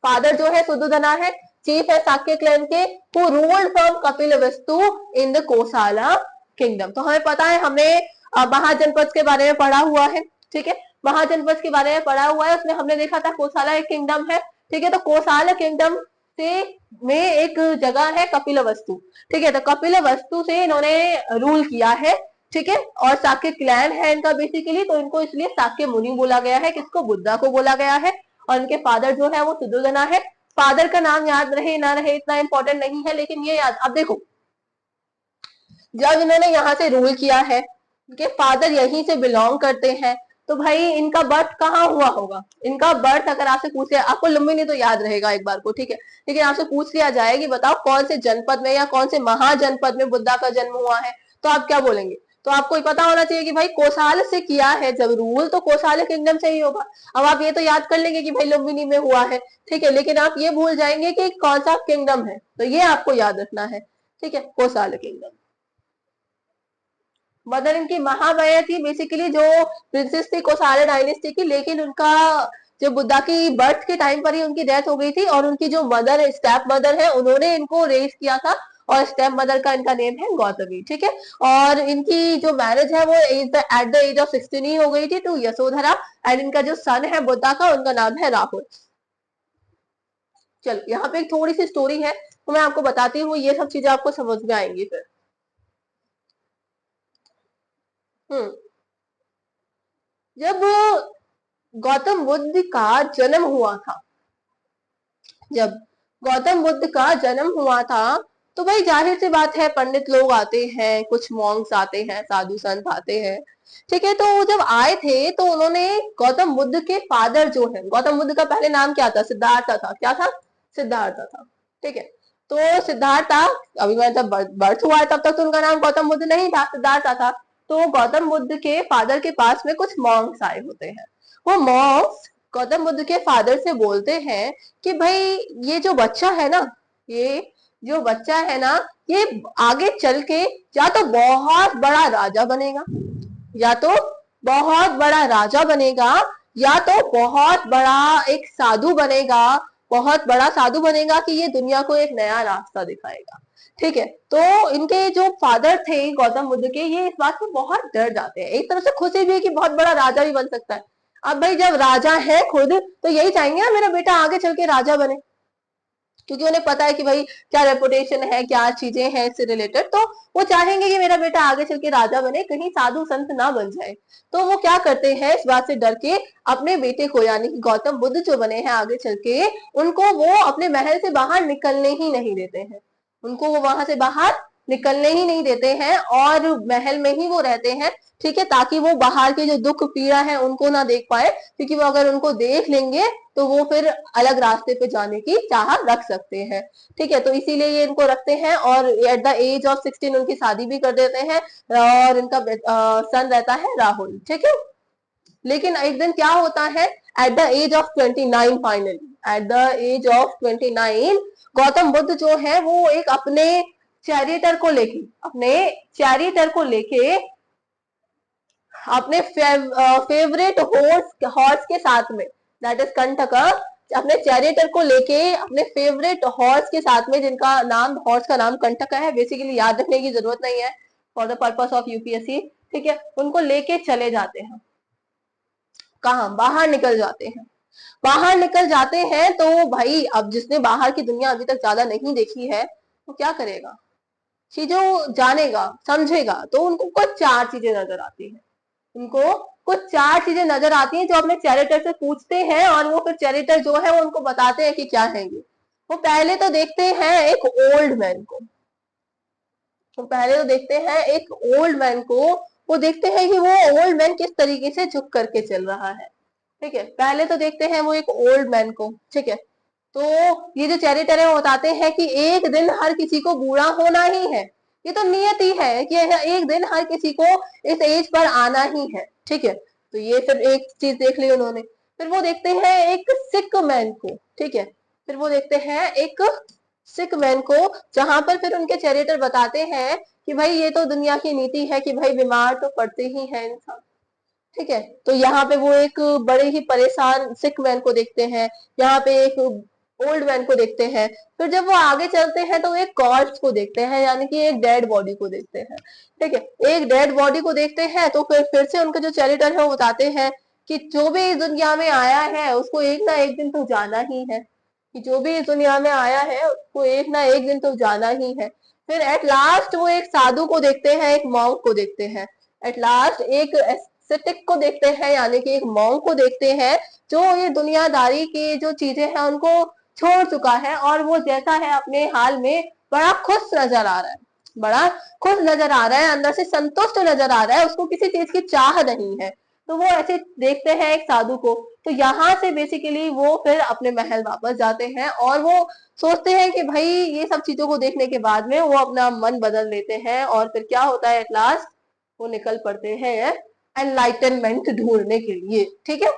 फादर जो है सुद्धोधना है, चीफ है शाक्य क्लैन के, हु रूल्ड फ्रॉम कपिल वस्तु इन द कोसाला किंगडम। तो हमें पता है, हमने महाजनपद के बारे में पढ़ा हुआ है। ठीक है, महाजनपद के बारे में पढ़ा हुआ है, उसमें हमने देखा था कोसाला एक किंगडम है। ठीक है, तो कोसाला किंगडम से में एक जगह है कपिल वस्तु। ठीक है, तो कपिल वस्तु से इन्होंने रूल किया है। ठीक है, और शाक्य क्लैन है इनका बेसिकली, तो इनको इसलिए शाक्य मुनि बोला गया है। किसको, बुद्धा को बोला गया है। और इनके फादर जो है वो सुद्धोधना है। फादर का नाम याद रहे ना रहे इतना इंपॉर्टेंट नहीं है, लेकिन ये याद, अब देखो जब इन्होंने यहाँ से रूल किया है, इनके फादर यहीं से बिलोंग करते हैं, तो भाई इनका बर्थ कहाँ हुआ होगा। इनका बर्थ अगर आपसे पूछ लिया, आपको लुम्बिनी तो याद रहेगा एक बार को, ठीक है, लेकिन आपसे पूछ लिया जाए कि बताओ कौन से जनपद में या कौन से महाजनपद में बुद्धा का जन्म हुआ है, तो आप क्या बोलेंगे। तो आपको पता होना चाहिए कि भाई कोसाल से किया है जब रूल, तो कोसाल किंगडम से ही होगा। अब आप ये तो याद कर लेंगे कि भाई लुम्बिनी में हुआ है, ठीक है, लेकिन आप ये भूल जाएंगे कि कौन सा किंगडम है, तो ये आपको याद रखना है। ठीक है, कोसाल किंगडम। मदर इनकी महामाया थी, बेसिकली जो प्रिंसेस थी कोसाला डायनेस्टी की, लेकिन उनका जो बुद्धा की बर्थ के टाइम पर ही उनकी डेथ हो गई थी। और उनकी जो मदर है, स्टेप मदर है, उन्होंने इनको रेज किया था, और स्टेप मदर का इनका नेम है गौतमी। ठीक है, और इनकी जो मैरिज है वो एट द एज ऑफ 16 ही हो गई थी टू यशोधरा। एंड इनका जो सन है बुद्धा का, उनका नाम है राहुल। चलो यहाँ पे एक थोड़ी सी स्टोरी है, तो मैं आपको बताती हूँ, ये सब चीजें आपको समझ में आएंगी फिर। हम्म जब गौतम बुद्ध का जन्म हुआ था, जब गौतम बुद्ध का जन्म हुआ था, तो भाई जाहिर सी बात है पंडित लोग आते हैं, कुछ मॉन्क्स आते हैं, साधु संत आते हैं। ठीक है, तो जब आए थे तो उन्होंने गौतम बुद्ध के फादर जो है, गौतम बुद्ध का पहले नाम क्या था, सिद्धार्थ था। क्या था, सिद्धार्थ था। ठीक है, तो सिद्धार्थ, अभी मैं जब बर्थ हुआ है तब तक तो उनका नाम गौतम बुद्ध नहीं था, सिद्धार्थ था। तो गौतम बुद्ध के फादर के पास में कुछ मॉन्क्स आए होते हैं। वो मॉन्क्स गौतम बुद्ध के फादर से बोलते हैं कि भाई ये जो बच्चा है ना, ये जो बच्चा है ना, ये आगे चल के या तो बहुत बड़ा राजा बनेगा, या तो बहुत बड़ा राजा बनेगा, या तो बहुत बड़ा एक साधु बनेगा, बहुत बड़ा साधु बनेगा कि ये दुनिया को एक नया रास्ता दिखाएगा। ठीक है, तो इनके जो फादर थे गौतम बुद्ध के, ये इस बात से बहुत डर जाते हैं। एक तरफ से खुशी भी है कि बहुत बड़ा राजा भी बन सकता है। अब भाई जब राजा है खुद, तो यही चाहेंगे ना मेरा बेटा आगे चल के राजा बने, क्योंकि उन्हें पता है कि भाई क्या रेपुटेशन है, क्या चीजें हैं इससे रिलेटेड, तो वो चाहेंगे कि मेरा बेटा आगे चल के राजा बने, कहीं साधु संत ना बन जाए। तो वो क्या करते हैं, इस बात से डर के अपने बेटे को, यानी कि गौतम बुद्ध जो बने हैं आगे चल के, उनको वो अपने महल से बाहर निकलने ही नहीं देते हैं, उनको वो वहां से बाहर निकलने ही नहीं देते हैं और महल में ही वो रहते हैं, ठीक है, ताकि वो बाहर के जो दुख पीड़ा है उनको ना देख पाए, क्योंकि वो अगर उनको देख लेंगे तो वो फिर अलग रास्ते पे जाने की चाह रख सकते हैं, ठीक है। तो इसीलिए ये इनको रखते हैं और एट द एज ऑफ 16 उनकी शादी भी कर देते हैं और इनका सन रहता है राहुल, ठीक है। लेकिन एक दिन क्या होता है, at the age of 29 finally, at the age of 29 Gautam Buddha जो है वो एक अपने चैरिटर को लेके, अपने चैरिटर को लेके अपने फेवरेट हॉर्स के साथ में, दैट इज कंटका, अपने चैरिटर को लेके अपने फेवरेट हॉर्स के साथ में, जिनका नाम, हॉर्स का नाम कंटका है, बेसिकली याद रखने की जरूरत नहीं है for the purpose of UPSC, ठीक है, उनको लेके चले जाते हैं। कहाँ? बाहर निकल जाते हैं। बाहर निकल जाते हैं तो भाई अब जिसने बाहर की दुनिया अभी तक ज्यादा नहीं देखी है वो क्या करेगा, चीजों जानेगा समझेगा, तो उनको कुछ 4 चीजें नजर आती है, उनको कुछ 4 चीजें नजर आती हैं जो अपने चैरिटर से पूछते हैं और वो फिर चैरिटर जो है वो उनको बताते हैं कि क्या है ये। वो पहले तो देखते हैं एक ओल्ड मैन को, तो पहले तो देखते हैं एक ओल्ड मैन को, वो देखते हैं कि वो ओल्ड मैन किस तरीके से झुक करके चल रहा है, ठीक है। पहले तो देखते हैं वो एक ओल्ड मैन को, ठीक है। तो ये जो चैरिटर है वो बताते हैं कि एक दिन हर किसी को बूढ़ा होना ही है, ये तो नियति है कि एक दिन हर किसी को इस एज पर आना ही है, ठीक है। तो ये फिर एक चीज देख ली उन्होंने। फिर वो देखते हैं एक सिक मैन को, ठीक है, फिर वो देखते हैं एक सिक मैन को, जहां पर फिर उनके चैरिटर बताते हैं कि भाई ये तो दुनिया की नीति है कि भाई बीमार तो पड़ते ही है इंसान, ठीक है। तो यहाँ पे वो एक बड़े ही परेशान सिक मैन को देखते हैं, यहाँ पे एक ओल्ड मैन को देखते हैं। फिर जब वो आगे चलते हैं तो एक कॉर्प्स को देखते हैं, यानी कि एक डेड बॉडी को देखते हैं, ठीक है। एक डेड बॉडी को देखते हैं तो फिर से उनके जो चैरिटर है वो बताते हैं कि जो भी इस दुनिया में आया है उसको एक ना एक दिन तो जाना ही है, कि जो भी इस दुनिया में आया है उसको एक ना एक दिन तो जाना ही है। फिर एट लास्ट वो एक साधु को देखते हैं, एक मॉन्क को देखते हैं, एट लास्ट एक एस्थेटिक को देखते हैं, यानी कि एक मॉन्क को देखते हैं जो ये दुनियादारी की जो चीजें हैं उनको छोड़ चुका है और वो जैसा है अपने हाल में बड़ा खुश नजर आ रहा है, बड़ा खुश नजर आ रहा है, अंदर से संतुष्ट नजर आ रहा है, उसको किसी चीज की चाह नहीं है। तो वो ऐसे देखते हैं एक साधु को। तो यहाँ से बेसिकली वो फिर अपने महल वापस जाते हैं और वो सोचते हैं कि भाई ये सब चीजों को देखने के बाद में वो अपना मन बदल लेते हैं और फिर क्या होता है, एट लास्ट वो निकल पड़ते हैं एनलाइटनमेंट ढूंढने के लिए, ठीक है।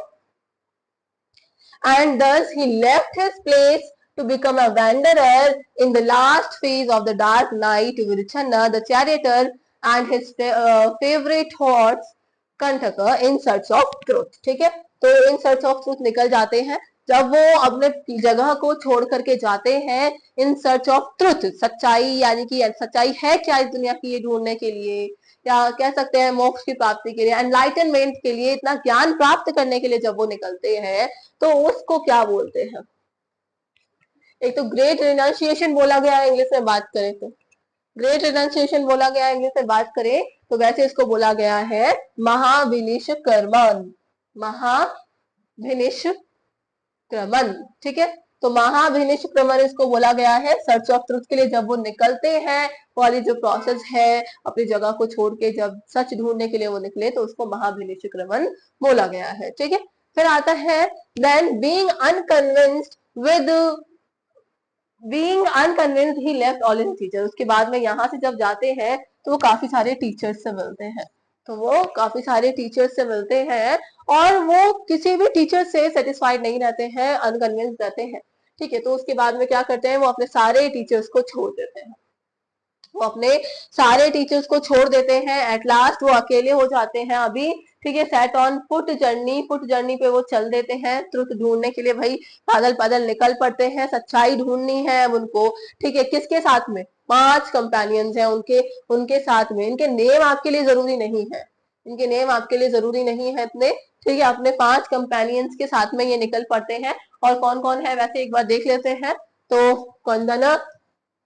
And thus he left his place to become a wanderer in the last phase of the dark night with Channa, the charioteer, and his favorite horse Kantaka in search of truth, ठीक है। तो in search of truth निकल जाते हैं जब वो अपने जगह को छोड़ करके जाते हैं इन सर्च ऑफ ट्रुथ, सच्चाई, यानी कि सच्चाई है क्या इस दुनिया की, ये ढूंढने के लिए, या कह सकते हैं मोक्ष की प्राप्ति के लिए, एनलाइटनमेंट के लिए, इतना ज्ञान प्राप्त करने के लिए जब वो निकलते हैं तो उसको क्या बोलते हैं। एक तो ग्रेट रिनाउंसिएशन बोला गया है इंग्लिश में बात करें तो, ग्रेट रिनाउंसिएशन बोला गया है इंग्लिश में बात करें तो वैसे इसको बोला गया है महाविनिष्क्रमण, महाविनिष्क्रमण, ठीक है। तो महाविनिष्क्रमण इसको बोला गया है सर्च ऑफ ट्रुथ के लिए। जब वो निकलते हैं वाली जो प्रोसेस है अपनी जगह को छोड़ के जब सच ढूंढने के लिए वो निकले तो उसको महाविनिष्क्रमण बोला गया है, ठीक है। फिर आता है then being unconvinced with being unconvinced he left all his teachers. उसके बाद में यहाँ से जब जाते हैं तो वो काफी सारे टीचर्स से मिलते हैं, तो वो काफी सारे टीचर्स से मिलते हैं और वो किसी भी टीचर से सेटिस्फाइड नहीं रहते हैं, अनकन्विंस रहते हैं, ठीक है। तो उसके बाद में क्या करते हैं, वो अपने सारे टीचर्स को छोड़ देते हैं, वो अपने सारे टीचर्स को छोड़ देते हैं। एट लास्ट वो अकेले हो जाते हैं अभी, ठीक है। सेट ऑन फुट जर्नी पे वो चल देते हैं ट्रुथ ढूंढने के लिए, भाई पैदल पैदल निकल पड़ते हैं, सच्चाई ढूंढनी है अब उनको, ठीक है। किसके साथ में? 5 कंपेनियंस हैं उनके, उनके साथ में। इनके नेम आपके लिए जरूरी नहीं है, इनके नेम आपके लिए जरूरी नहीं है इतने, ठीक है। अपने 5 कंपेनियंस के साथ में ये निकल पड़ते हैं। और कौन कौन है वैसे एक बार देख लेते हैं। तो कंदना,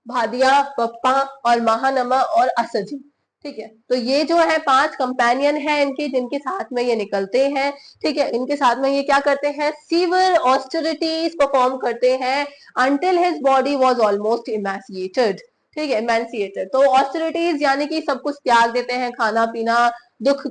भादिया, पप्पा और महानमा और असजी, ठीक है। तो ये जो है 5 कंपेनियन है इनके, जिनके साथ में ये निकलते हैं, ठीक है। इनके साथ में ये क्या करते हैं, सीवर ऑस्टेरिटीज परफॉर्म करते हैं until his body was almost emaciated, ठीक है, एमेंसिएटेड। तो ऑस्टेरिटीज यानी कि सब कुछ त्याग देते हैं, खाना पीना, दुख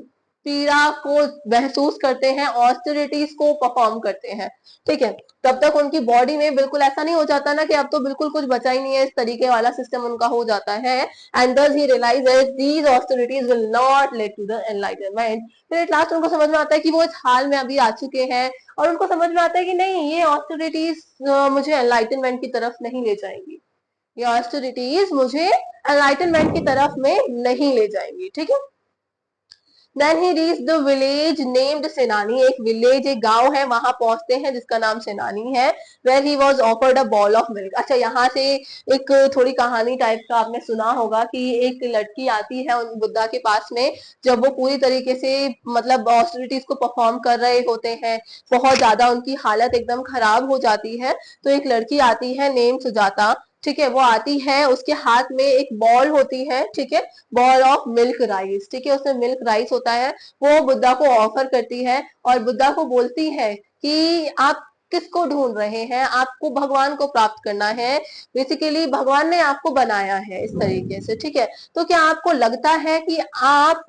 पीड़ा को महसूस करते हैं, ऑस्टेरिटीज को परफॉर्म करते हैं। ठीक है, तब तक उनकी बॉडी में बिल्कुल ऐसा नहीं हो जाता ना कि अब तो बिल्कुल कुछ बचा ही नहीं है, इस तरीके वाला सिस्टम उनका हो जाता है। And thus he realizes these austerities will not lead to the enlightenment। फिर एट लास्ट उनको समझ में आता है कि वो इस हाल में अभी आ चुके हैं, और उनको समझ में आता है कि नहीं, ये ऑस्टेरिटीज मुझे एनलाइटनमेंट की तरफ नहीं ले जाएंगी, ये ऑस्टेरिटीज मुझे एनलाइटनमेंट की तरफ में नहीं ले जाएंगी। ठीक है, then he reach the village named Senani. एक विलेज, एक गांव है, वहां पहुंचते हैं जिसका नाम सेनानी है। Where he was offered a bowl of milk. अच्छा, यहाँ से एक थोड़ी कहानी टाइप का आपने सुना होगा कि एक लड़की आती है उन बुद्धा के पास में, जब वो पूरी तरीके से मतलब ऑस्टेरिटीज को परफॉर्म कर रहे होते हैं, बहुत ज्यादा उनकी हालत एकदम खराब हो जाती है। तो एक लड़की आती है नेम सुजाता। ठीक है, वो आती है, उसके हाथ में एक बॉल होती है। ठीक है, बॉल ऑफ मिल्क राइस। ठीक है, उसमें मिल्क राइस होता है, वो बुद्धा को ऑफर करती है और बुद्धा को बोलती है कि आप किसको ढूंढ रहे हैं, आपको भगवान को प्राप्त करना है, बेसिकली भगवान ने आपको बनाया है इस तरीके से। ठीक है, तो क्या आपको लगता है कि आप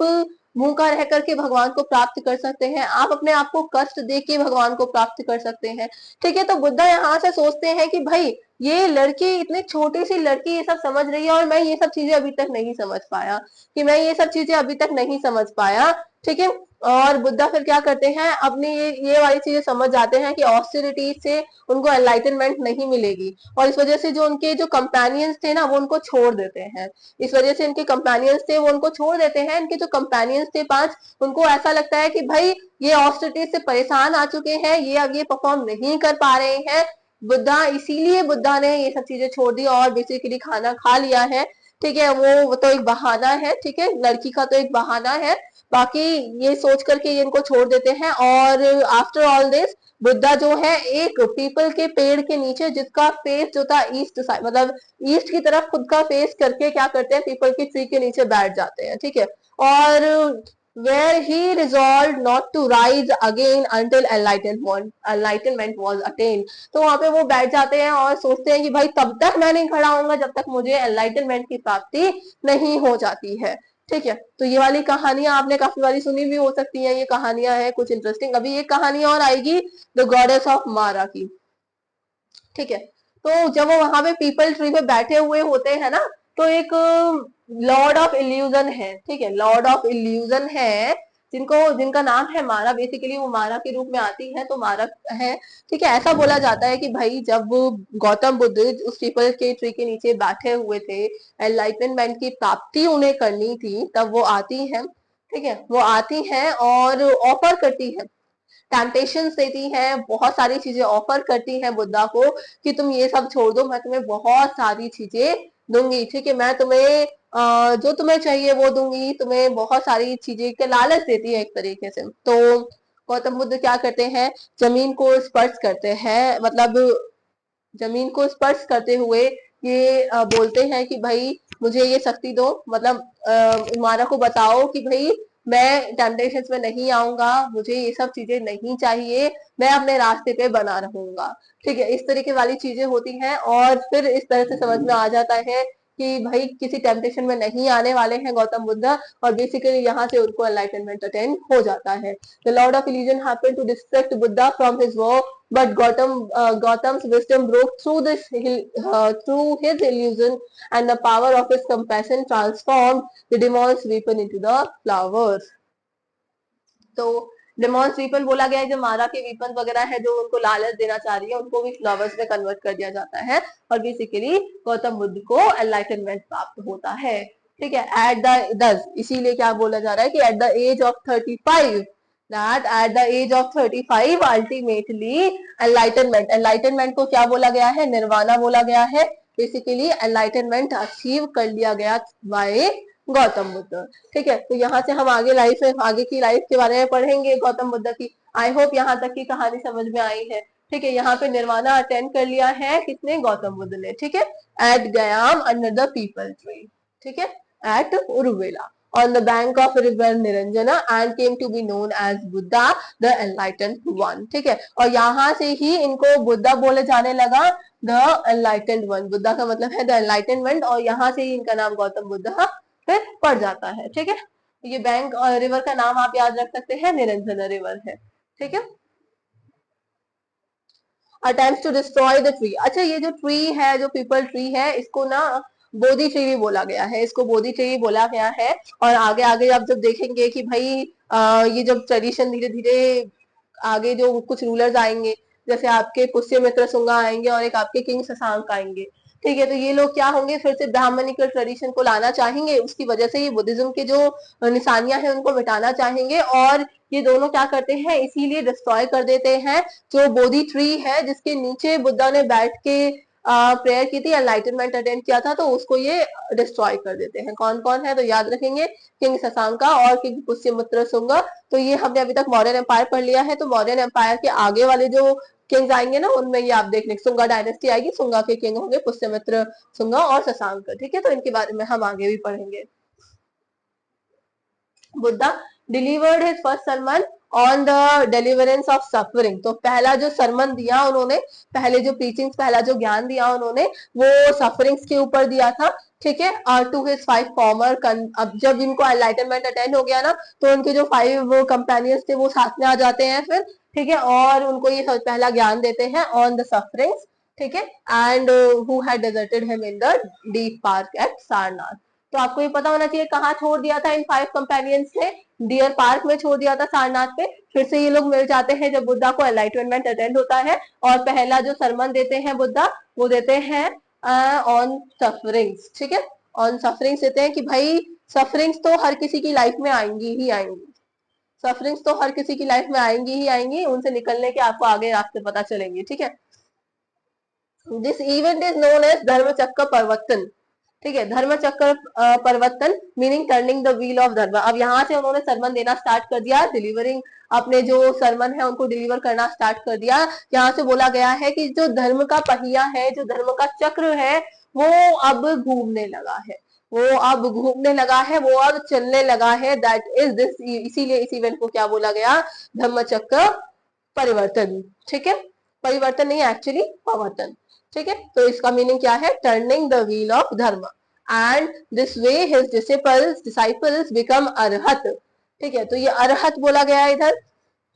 भूखा रह करके भगवान को प्राप्त कर सकते हैं, आप अपने आप को कष्ट दे के भगवान को प्राप्त कर सकते हैं? ठीक है, तो बुद्धा यहाँ से सोचते हैं कि भाई ये लड़की, इतनी छोटी सी लड़की ये सब समझ रही है और मैं ये सब चीजें अभी तक नहीं समझ पाया, कि मैं ये सब चीजें अभी तक नहीं समझ पाया। ठीक है, और बुद्धा फिर क्या करते हैं, अपनी ये वाली चीजें समझ जाते हैं कि ऑस्टेरिटी से उनको एनलाइटनमेंट नहीं मिलेगी, और इस वजह से जो उनके जो कंपेनियंस थे ना, वो उनको छोड़ देते हैं। इस वजह से इनके कंपेनियंस थे वो उनको छोड़ देते हैं। इनके जो कंपेनियंस थे 5, उनको ऐसा लगता है कि भाई ये ऑस्टेरिटी से परेशान आ चुके हैं, ये अब ये परफॉर्म नहीं कर पा रहे हैं, बुद्धा, इसीलिए बुद्धा ने ये सब चीजें छोड़ दी और बेसिकली खाना खा लिया है। ठीक है, वो तो एक बहाना है। ठीक है, लड़की का तो एक बहाना है, बाकी ये सोच करके ये इनको छोड़ देते हैं। और आफ्टर ऑल दिस, बुद्धा जो है एक पीपल के पेड़ के नीचे, जिसका फेस जो था ईस्ट साइड, मतलब ईस्ट की तरफ खुद का फेस करके क्या करते हैं, पीपल की ट्री के नीचे बैठ जाते हैं। ठीक है, और where he resolved not to rise again until enlightenment was attained। तो वहां पे वो बैठ जाते हैं और सोचते हैं कि भाई तब तक मैं नहीं खड़ा होऊंगा जब तक मुझे एनलाइटनमेंट की प्राप्ति नहीं हो जाती है। ठीक है, तो ये वाली कहानियां आपने काफी बारी सुनी भी हो सकती हैं, ये कहानियां हैं कुछ इंटरेस्टिंग। अभी एक कहानी और आएगी, द गॉडेस ऑफ मारा की। ठीक है, तो जब वो वहां पे पीपल ट्री पे बैठे हुए होते हैं ना, तो एक लॉर्ड ऑफ इल्यूजन है। ठीक है, लॉर्ड ऑफ इल्यूजन है, जिनका नाम है मारा। बेसिकली वो मारा के रूप में आती है, तो मारा है। ठीक है, ऐसा बोला जाता है कि भाई जब गौतम बुद्ध उस पीपल के ट्री के नीचे बैठे हुए थे, एनलाइटनमेंट की प्राप्ति उन्हें करनी थी, तब वो आती है। ठीक है, वो आती है और ऑफर करती है, टेम्पटेशन देती है, बहुत सारी चीजें ऑफर करती है बुद्धा को कि तुम ये सब छोड़ दो, मैं तुम्हें बहुत सारी चीजें दूंगी। ठीक है, मैं तुम्हें जो तुम्हें चाहिए वो दूंगी, तुम्हें बहुत सारी चीजें के लालच देती है एक तरीके से। तो गौतम बुद्ध क्या करते हैं, जमीन को स्पर्श करते हैं, मतलब जमीन को स्पर्श करते हुए ये बोलते हैं कि भाई मुझे ये शक्ति दो, मतलब मारा को बताओ कि भाई मैं टेम्पटेशन में नहीं आऊंगा, मुझे ये सब चीजें नहीं चाहिए, मैं अपने रास्ते पे बना रहूंगा। ठीक है, इस तरीके वाली चीजें होती हैं, और फिर इस तरह से समझ में आ जाता है कि भाई किसी टेम्पटेशन में नहीं आने वाले हैं गौतम बुद्ध, और बेसिकली यहाँ से उनको एनलाइटनमेंट अटेन हो जाता है। The lord of illusion happened to distract Buddha from his work, but Gautam's wisdom broke through his illusion, and the power of his compassion transformed the demon's weapon into the flowers। तो डेमोन्स वीपन बोला गया है, जो मारा के वीपन वगैरह है, जो उनको लालच देना चाह रही है, उनको भी फ्लावर्स में कन्वर्ट कर दिया जाता है, और बेसिकली गौतम बुद्ध को एनलाइटनमेंट प्राप्त होता है। ठीक है, एट द 10, इसीलिए क्या बोला जा रहा है कि at the age of 35, that at the age of 35 ultimately enlightenment को क्या बोला गया है, निर्वाणा बोला गया है। बेसिकली एनलाइटनमेंट अचीव कर लिया गया बाय गौतम बुद्ध। ठीक है, तो यहाँ से हम आगे की लाइफ के बारे में पढ़ेंगे गौतम बुद्ध की। आई होप यहाँ तक की कहानी समझ में आई है। ठीक है, यहाँ पे निर्वाणा अटेंड कर लिया है किसने, गौतम बुद्ध ने। ठीक है, एट गयाम अंडर द पीपल ट्री। ठीक है, at Uruvela. on the bank of river Niranjana and came to be known as Buddha the enlightened one। ठीक है, और यहाँ से ही इनको बुद्धा बोले जाने लगा, द एनलाइटेंड वन। बुद्धा का मतलब है द एनलाइटेंड वन, और यहाँ से ही इनका नाम गौतम बुद्धा फिर पड़ जाता है। ठीक है, ये बैंक और रिवर का नाम आप याद रख सकते हैं, निरंजना रिवर है। ठीक है, attempt to destroy the tree. अच्छा, ये जो ट्री है, जो पीपल ट्री है, इसको ना बोधि ट्री भी बोला गया है, इसको बोधि ट्री भी बोला गया है। और आगे आगे आप जब देखेंगे कि भाई ये जब ट्रेडिशन धीरे धीरे आगे जो कुछ रूलर्स आएंगे, जैसे आपके पुष्यमित्र शुंगा आएंगे और एक आपके किंग शशांक आएंगे। ठीक है, तो ये लोग क्या होंगे, फिर से ब्राह्मणिकल ट्रेडिशन को लाना चाहेंगे, उसकी वजह से ये बुद्धिज्म के जो निशानियां हैं उनको मिटाना चाहेंगे, और ये दोनों क्या करते हैं, इसीलिए डिस्ट्रॉय कर देते हैं जो बोधि ट्री है, जिसके नीचे बुद्धा ने बैठ के प्रेयर की थी, एनलाइटनमेंट अटेंड किया था, तो उसको ये डिस्ट्रॉय कर देते हैं। कौन कौन है, तो याद रखेंगे, किंग शशांका और किंग पुष्यमित्र शुंगा। तो ये हमने अभी तक मौर्यन एम्पायर पढ़ लिया है, तो मौर्यन एम्पायर के आगे वाले जो किंग्स आएंगे ना, उनमें ये आप देख लें, शुंगा डायनेस्टी आएगी, शुंगा के किंग होंगे पुष्यमित्र शुंगा और शशांक। ठीक है, तो इनके बारे में हम आगे भी पढ़ेंगे। Buddha delivered his first sermon on the deliverance of suffering. तो पहला जो सरमन दिया उन्होंने, पहले जो टीचिंग, पहला जो ज्ञान दिया उन्होंने, वो सफरिंग्स के ऊपर दिया था। ठीक है, टू हिज 5 फॉर्मर, अब जब इनको एनलाइटनमेंट अटेंड हो गया ना, तो उनके जो 5 कंपेनियंस थे वो साथ में आ जाते हैं फिर। ठीक है, और उनको ये पहला ज्ञान देते हैं ऑन द सफरिंग्स। ठीक है, and who had deserted him in the deer park at Sarnath. तो आपको ये पता होना चाहिए कहाँ छोड़ दिया था इन 5 कंपेनियंस ने, डियर पार्क में छोड़ दिया था, सारनाथ पे। फिर से ये लोग मिल जाते हैं जब बुद्धा को एनलाइटनमेंट अटेंड होता है, और पहला जो सरमन देते हैं बुद्धा, वो देते हैं ऑन सफरिंग्स। ठीक है, ऑन सफरिंग्स देते हैं कि भाई सफरिंग्स तो हर किसी की लाइफ में आएंगी ही आएंगी, सफरिंग्स तो हर किसी की लाइफ में आएंगी ही आएंगी, उनसे निकलने के आपको आगे रास्ते पता चलेंगे। ठीक है, this event is known as Dharma Chakra Parivartan. ठीक है, Dharma Chakra Parivartan meaning turning the wheel of Dharma. अब यहाँ से उन्होंने सरमन देना स्टार्ट कर दिया, डिलीवरिंग अपने जो सरमन है उनको डिलीवर करना स्टार्ट कर दिया। यहाँ से बोला गया है कि जो धर्म का पहिया है, जो धर्म का चक्र है, वो अब घूमने लगा है, वो अब घूमने लगा है, वो अब चलने लगा है। दैट इज दिस, इसीलिए इस इवेंट को क्या बोला गया, धर्म चक्र परिवर्तन। ठीक है, परिवर्तन नहीं, एक्चुअली परिवर्तन। ठीक है, तो इसका मीनिंग क्या है, turning the wheel of dharma, and this way his disciples become arhat. ठीक है, तो ये अरहत बोला गया है इधर,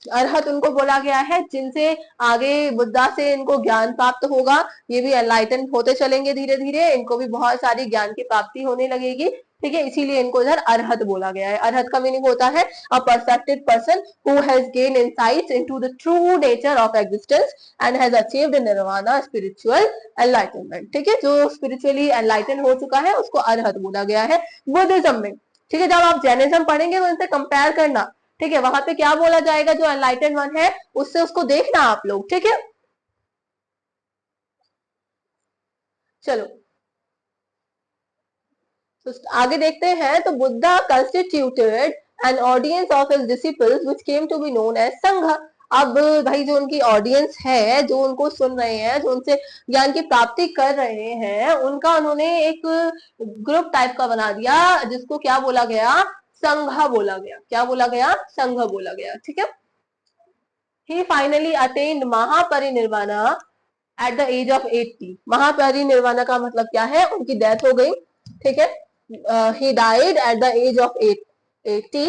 अरहत उनको बोला गया है जिनसे आगे बुद्धा से इनको ज्ञान प्राप्त होगा। ये भी एनलाइटन होते चलेंगे धीरे धीरे, इनको भी बहुत सारी ज्ञान की प्राप्ति होने लगेगी। ठीक है, इसीलिए इनको इधर अरहत बोला गया है। अरहत का मीनिंग होता है a perfected person who has gain insights into the true nature of existence and has achieved nirvana spiritual enlightenment. ठीक है, जो स्पिरिचुअली एनलाइटन हो चुका है उसको अरहत बोला गया है बुद्धिज्म में। ठीक है, जब आप जैनिज्म पढ़ेंगे तो इनसे कंपेयर करना। ठीक है, वहां पे क्या बोला जाएगा, जो एनलाइटन वन है उससे उसको देखना आप लोग। ठीक है, चलो तो आगे देखते हैं। तो Buddha constituted an audience of his disciples which came to be known as Sangha. अब भाई जो उनकी ऑडियंस है, जो उनको सुन रहे हैं, जो उनसे ज्ञान की प्राप्ति कर रहे हैं, उनका उन्होंने एक ग्रुप टाइप का बना दिया, जिसको क्या बोला गया, संघ बोला गया। क्या बोला गया, संघ बोला गया। ठीक है, he finally attained Mahaparinirvana at the age of 80। Mahaparinirvana का मतलब क्या है, उनकी डेथ हो गई। ठीक है, he died at the age of 80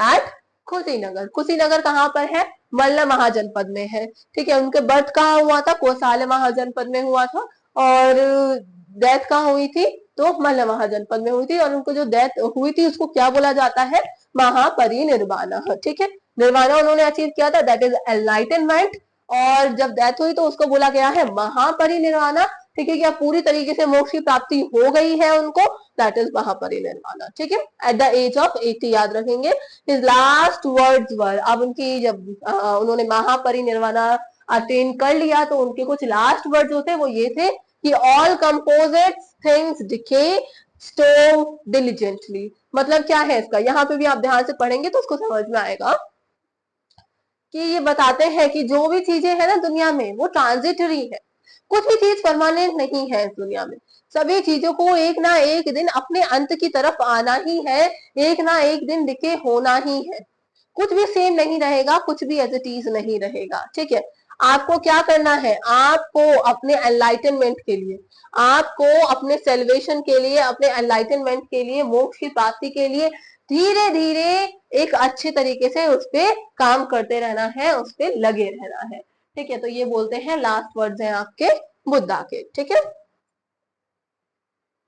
at Kushinagar. Kushinagar कहाँ पर है, मल्ल महाजनपद में है। ठीक है, उनके बर्थ कहाँ हुआ था, कोसाले महाजनपद में हुआ था, और डेथ कहाँ हुई थी, तो मल्ल महाजनपद में हुई थी। और उनको जो डेथ हुई थी उसको क्या बोला जाता है, महापरिनिर्वाणा। ठीक है, निर्वाणा उन्होंने अचीव किया था, दैट इज एनलाइटनमेंट। और जब डेथ हुई तो उसको बोला गया है महापरिनिर्वाणा। ठीक है, क्या पूरी तरीके से मोक्ष की प्राप्ति हो गई है उनको, दैट इज महापरिनिर्वाणा। ठीक है, एट द एज ऑफ 80 याद रखेंगे। हिज लास्ट वर्ड्स वर, अब उनकी जब उन्होंने महापरिनिर्वाणा अटेन कर लिया तो उनके कुछ लास्ट वर्ड्स होते वो ये थे कि all composite things decay stove diligently. मतलब क्या है इसका, यहाँ पे भी आप ध्यान से पढ़ेंगे तो उसको समझ में आएगा कि ये बताते हैं कि जो भी चीजें है ना दुनिया में, वो ट्रांजिटरी है। कुछ भी चीज परमानेंट नहीं है इस दुनिया में। सभी चीजों को एक ना एक दिन अपने अंत की तरफ आना ही है, एक ना एक दिन डिके होना ही है। कुछ भी सेम नहीं रहेगा, कुछ भी एज इट इज नहीं रहेगा, ठीक है। आपको क्या करना है, आपको अपने एनलाइटनमेंट के लिए, आपको अपने सेल्वेशन के लिए, अपने एनलाइटनमेंट के लिए, मोक्ष की प्राप्ति के लिए धीरे धीरे एक अच्छे तरीके से उस पर काम करते रहना है, उस पर लगे रहना है, ठीक है। तो ये बोलते हैं लास्ट वर्ड्स हैं आपके बुद्धा के, ठीक है।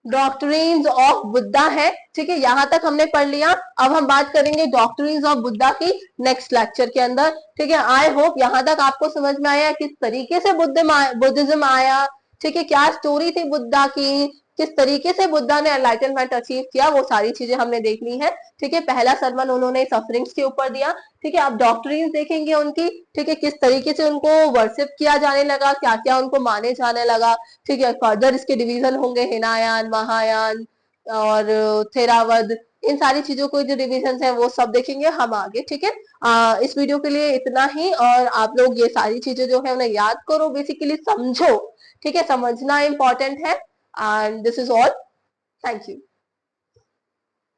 डॉक्ट्रिन्स ऑफ बुद्धा है, ठीक है। यहां तक हमने पढ़ लिया। अब हम बात करेंगे डॉक्ट्रिन्स ऑफ बुद्धा की नेक्स्ट लेक्चर के अंदर, ठीक है। आई होप यहां तक आपको समझ में आया किस तरीके से बुद्धिज्म आया, ठीक है, क्या स्टोरी थी बुद्धा की, किस तरीके से बुद्धा ने एनलाइटनमेंट अचीव किया, वो सारी चीजें हमने देख ली है, ठीक है। पहला सरमन उन्होंने सफरिंग्स के ऊपर दिया, ठीक है। अब डॉक्ट्रिन्स देखेंगे उनकी, ठीक है, किस तरीके से उनको वर्शिप किया जाने लगा, क्या क्या उनको माने जाने लगा, ठीक है। फर्दर इसके डिवीजन होंगे, हिनायान, महायान और थेरावद, इन सारी चीजों को जो डिविजन है वो सब देखेंगे हम आगे, ठीक है। इस वीडियो के लिए इतना ही, और आप लोग ये सारी चीजें जो है उन्हें याद करो, बेसिकली समझो, ठीक है, समझना इंपॉर्टेंट है। And this is all, thank you.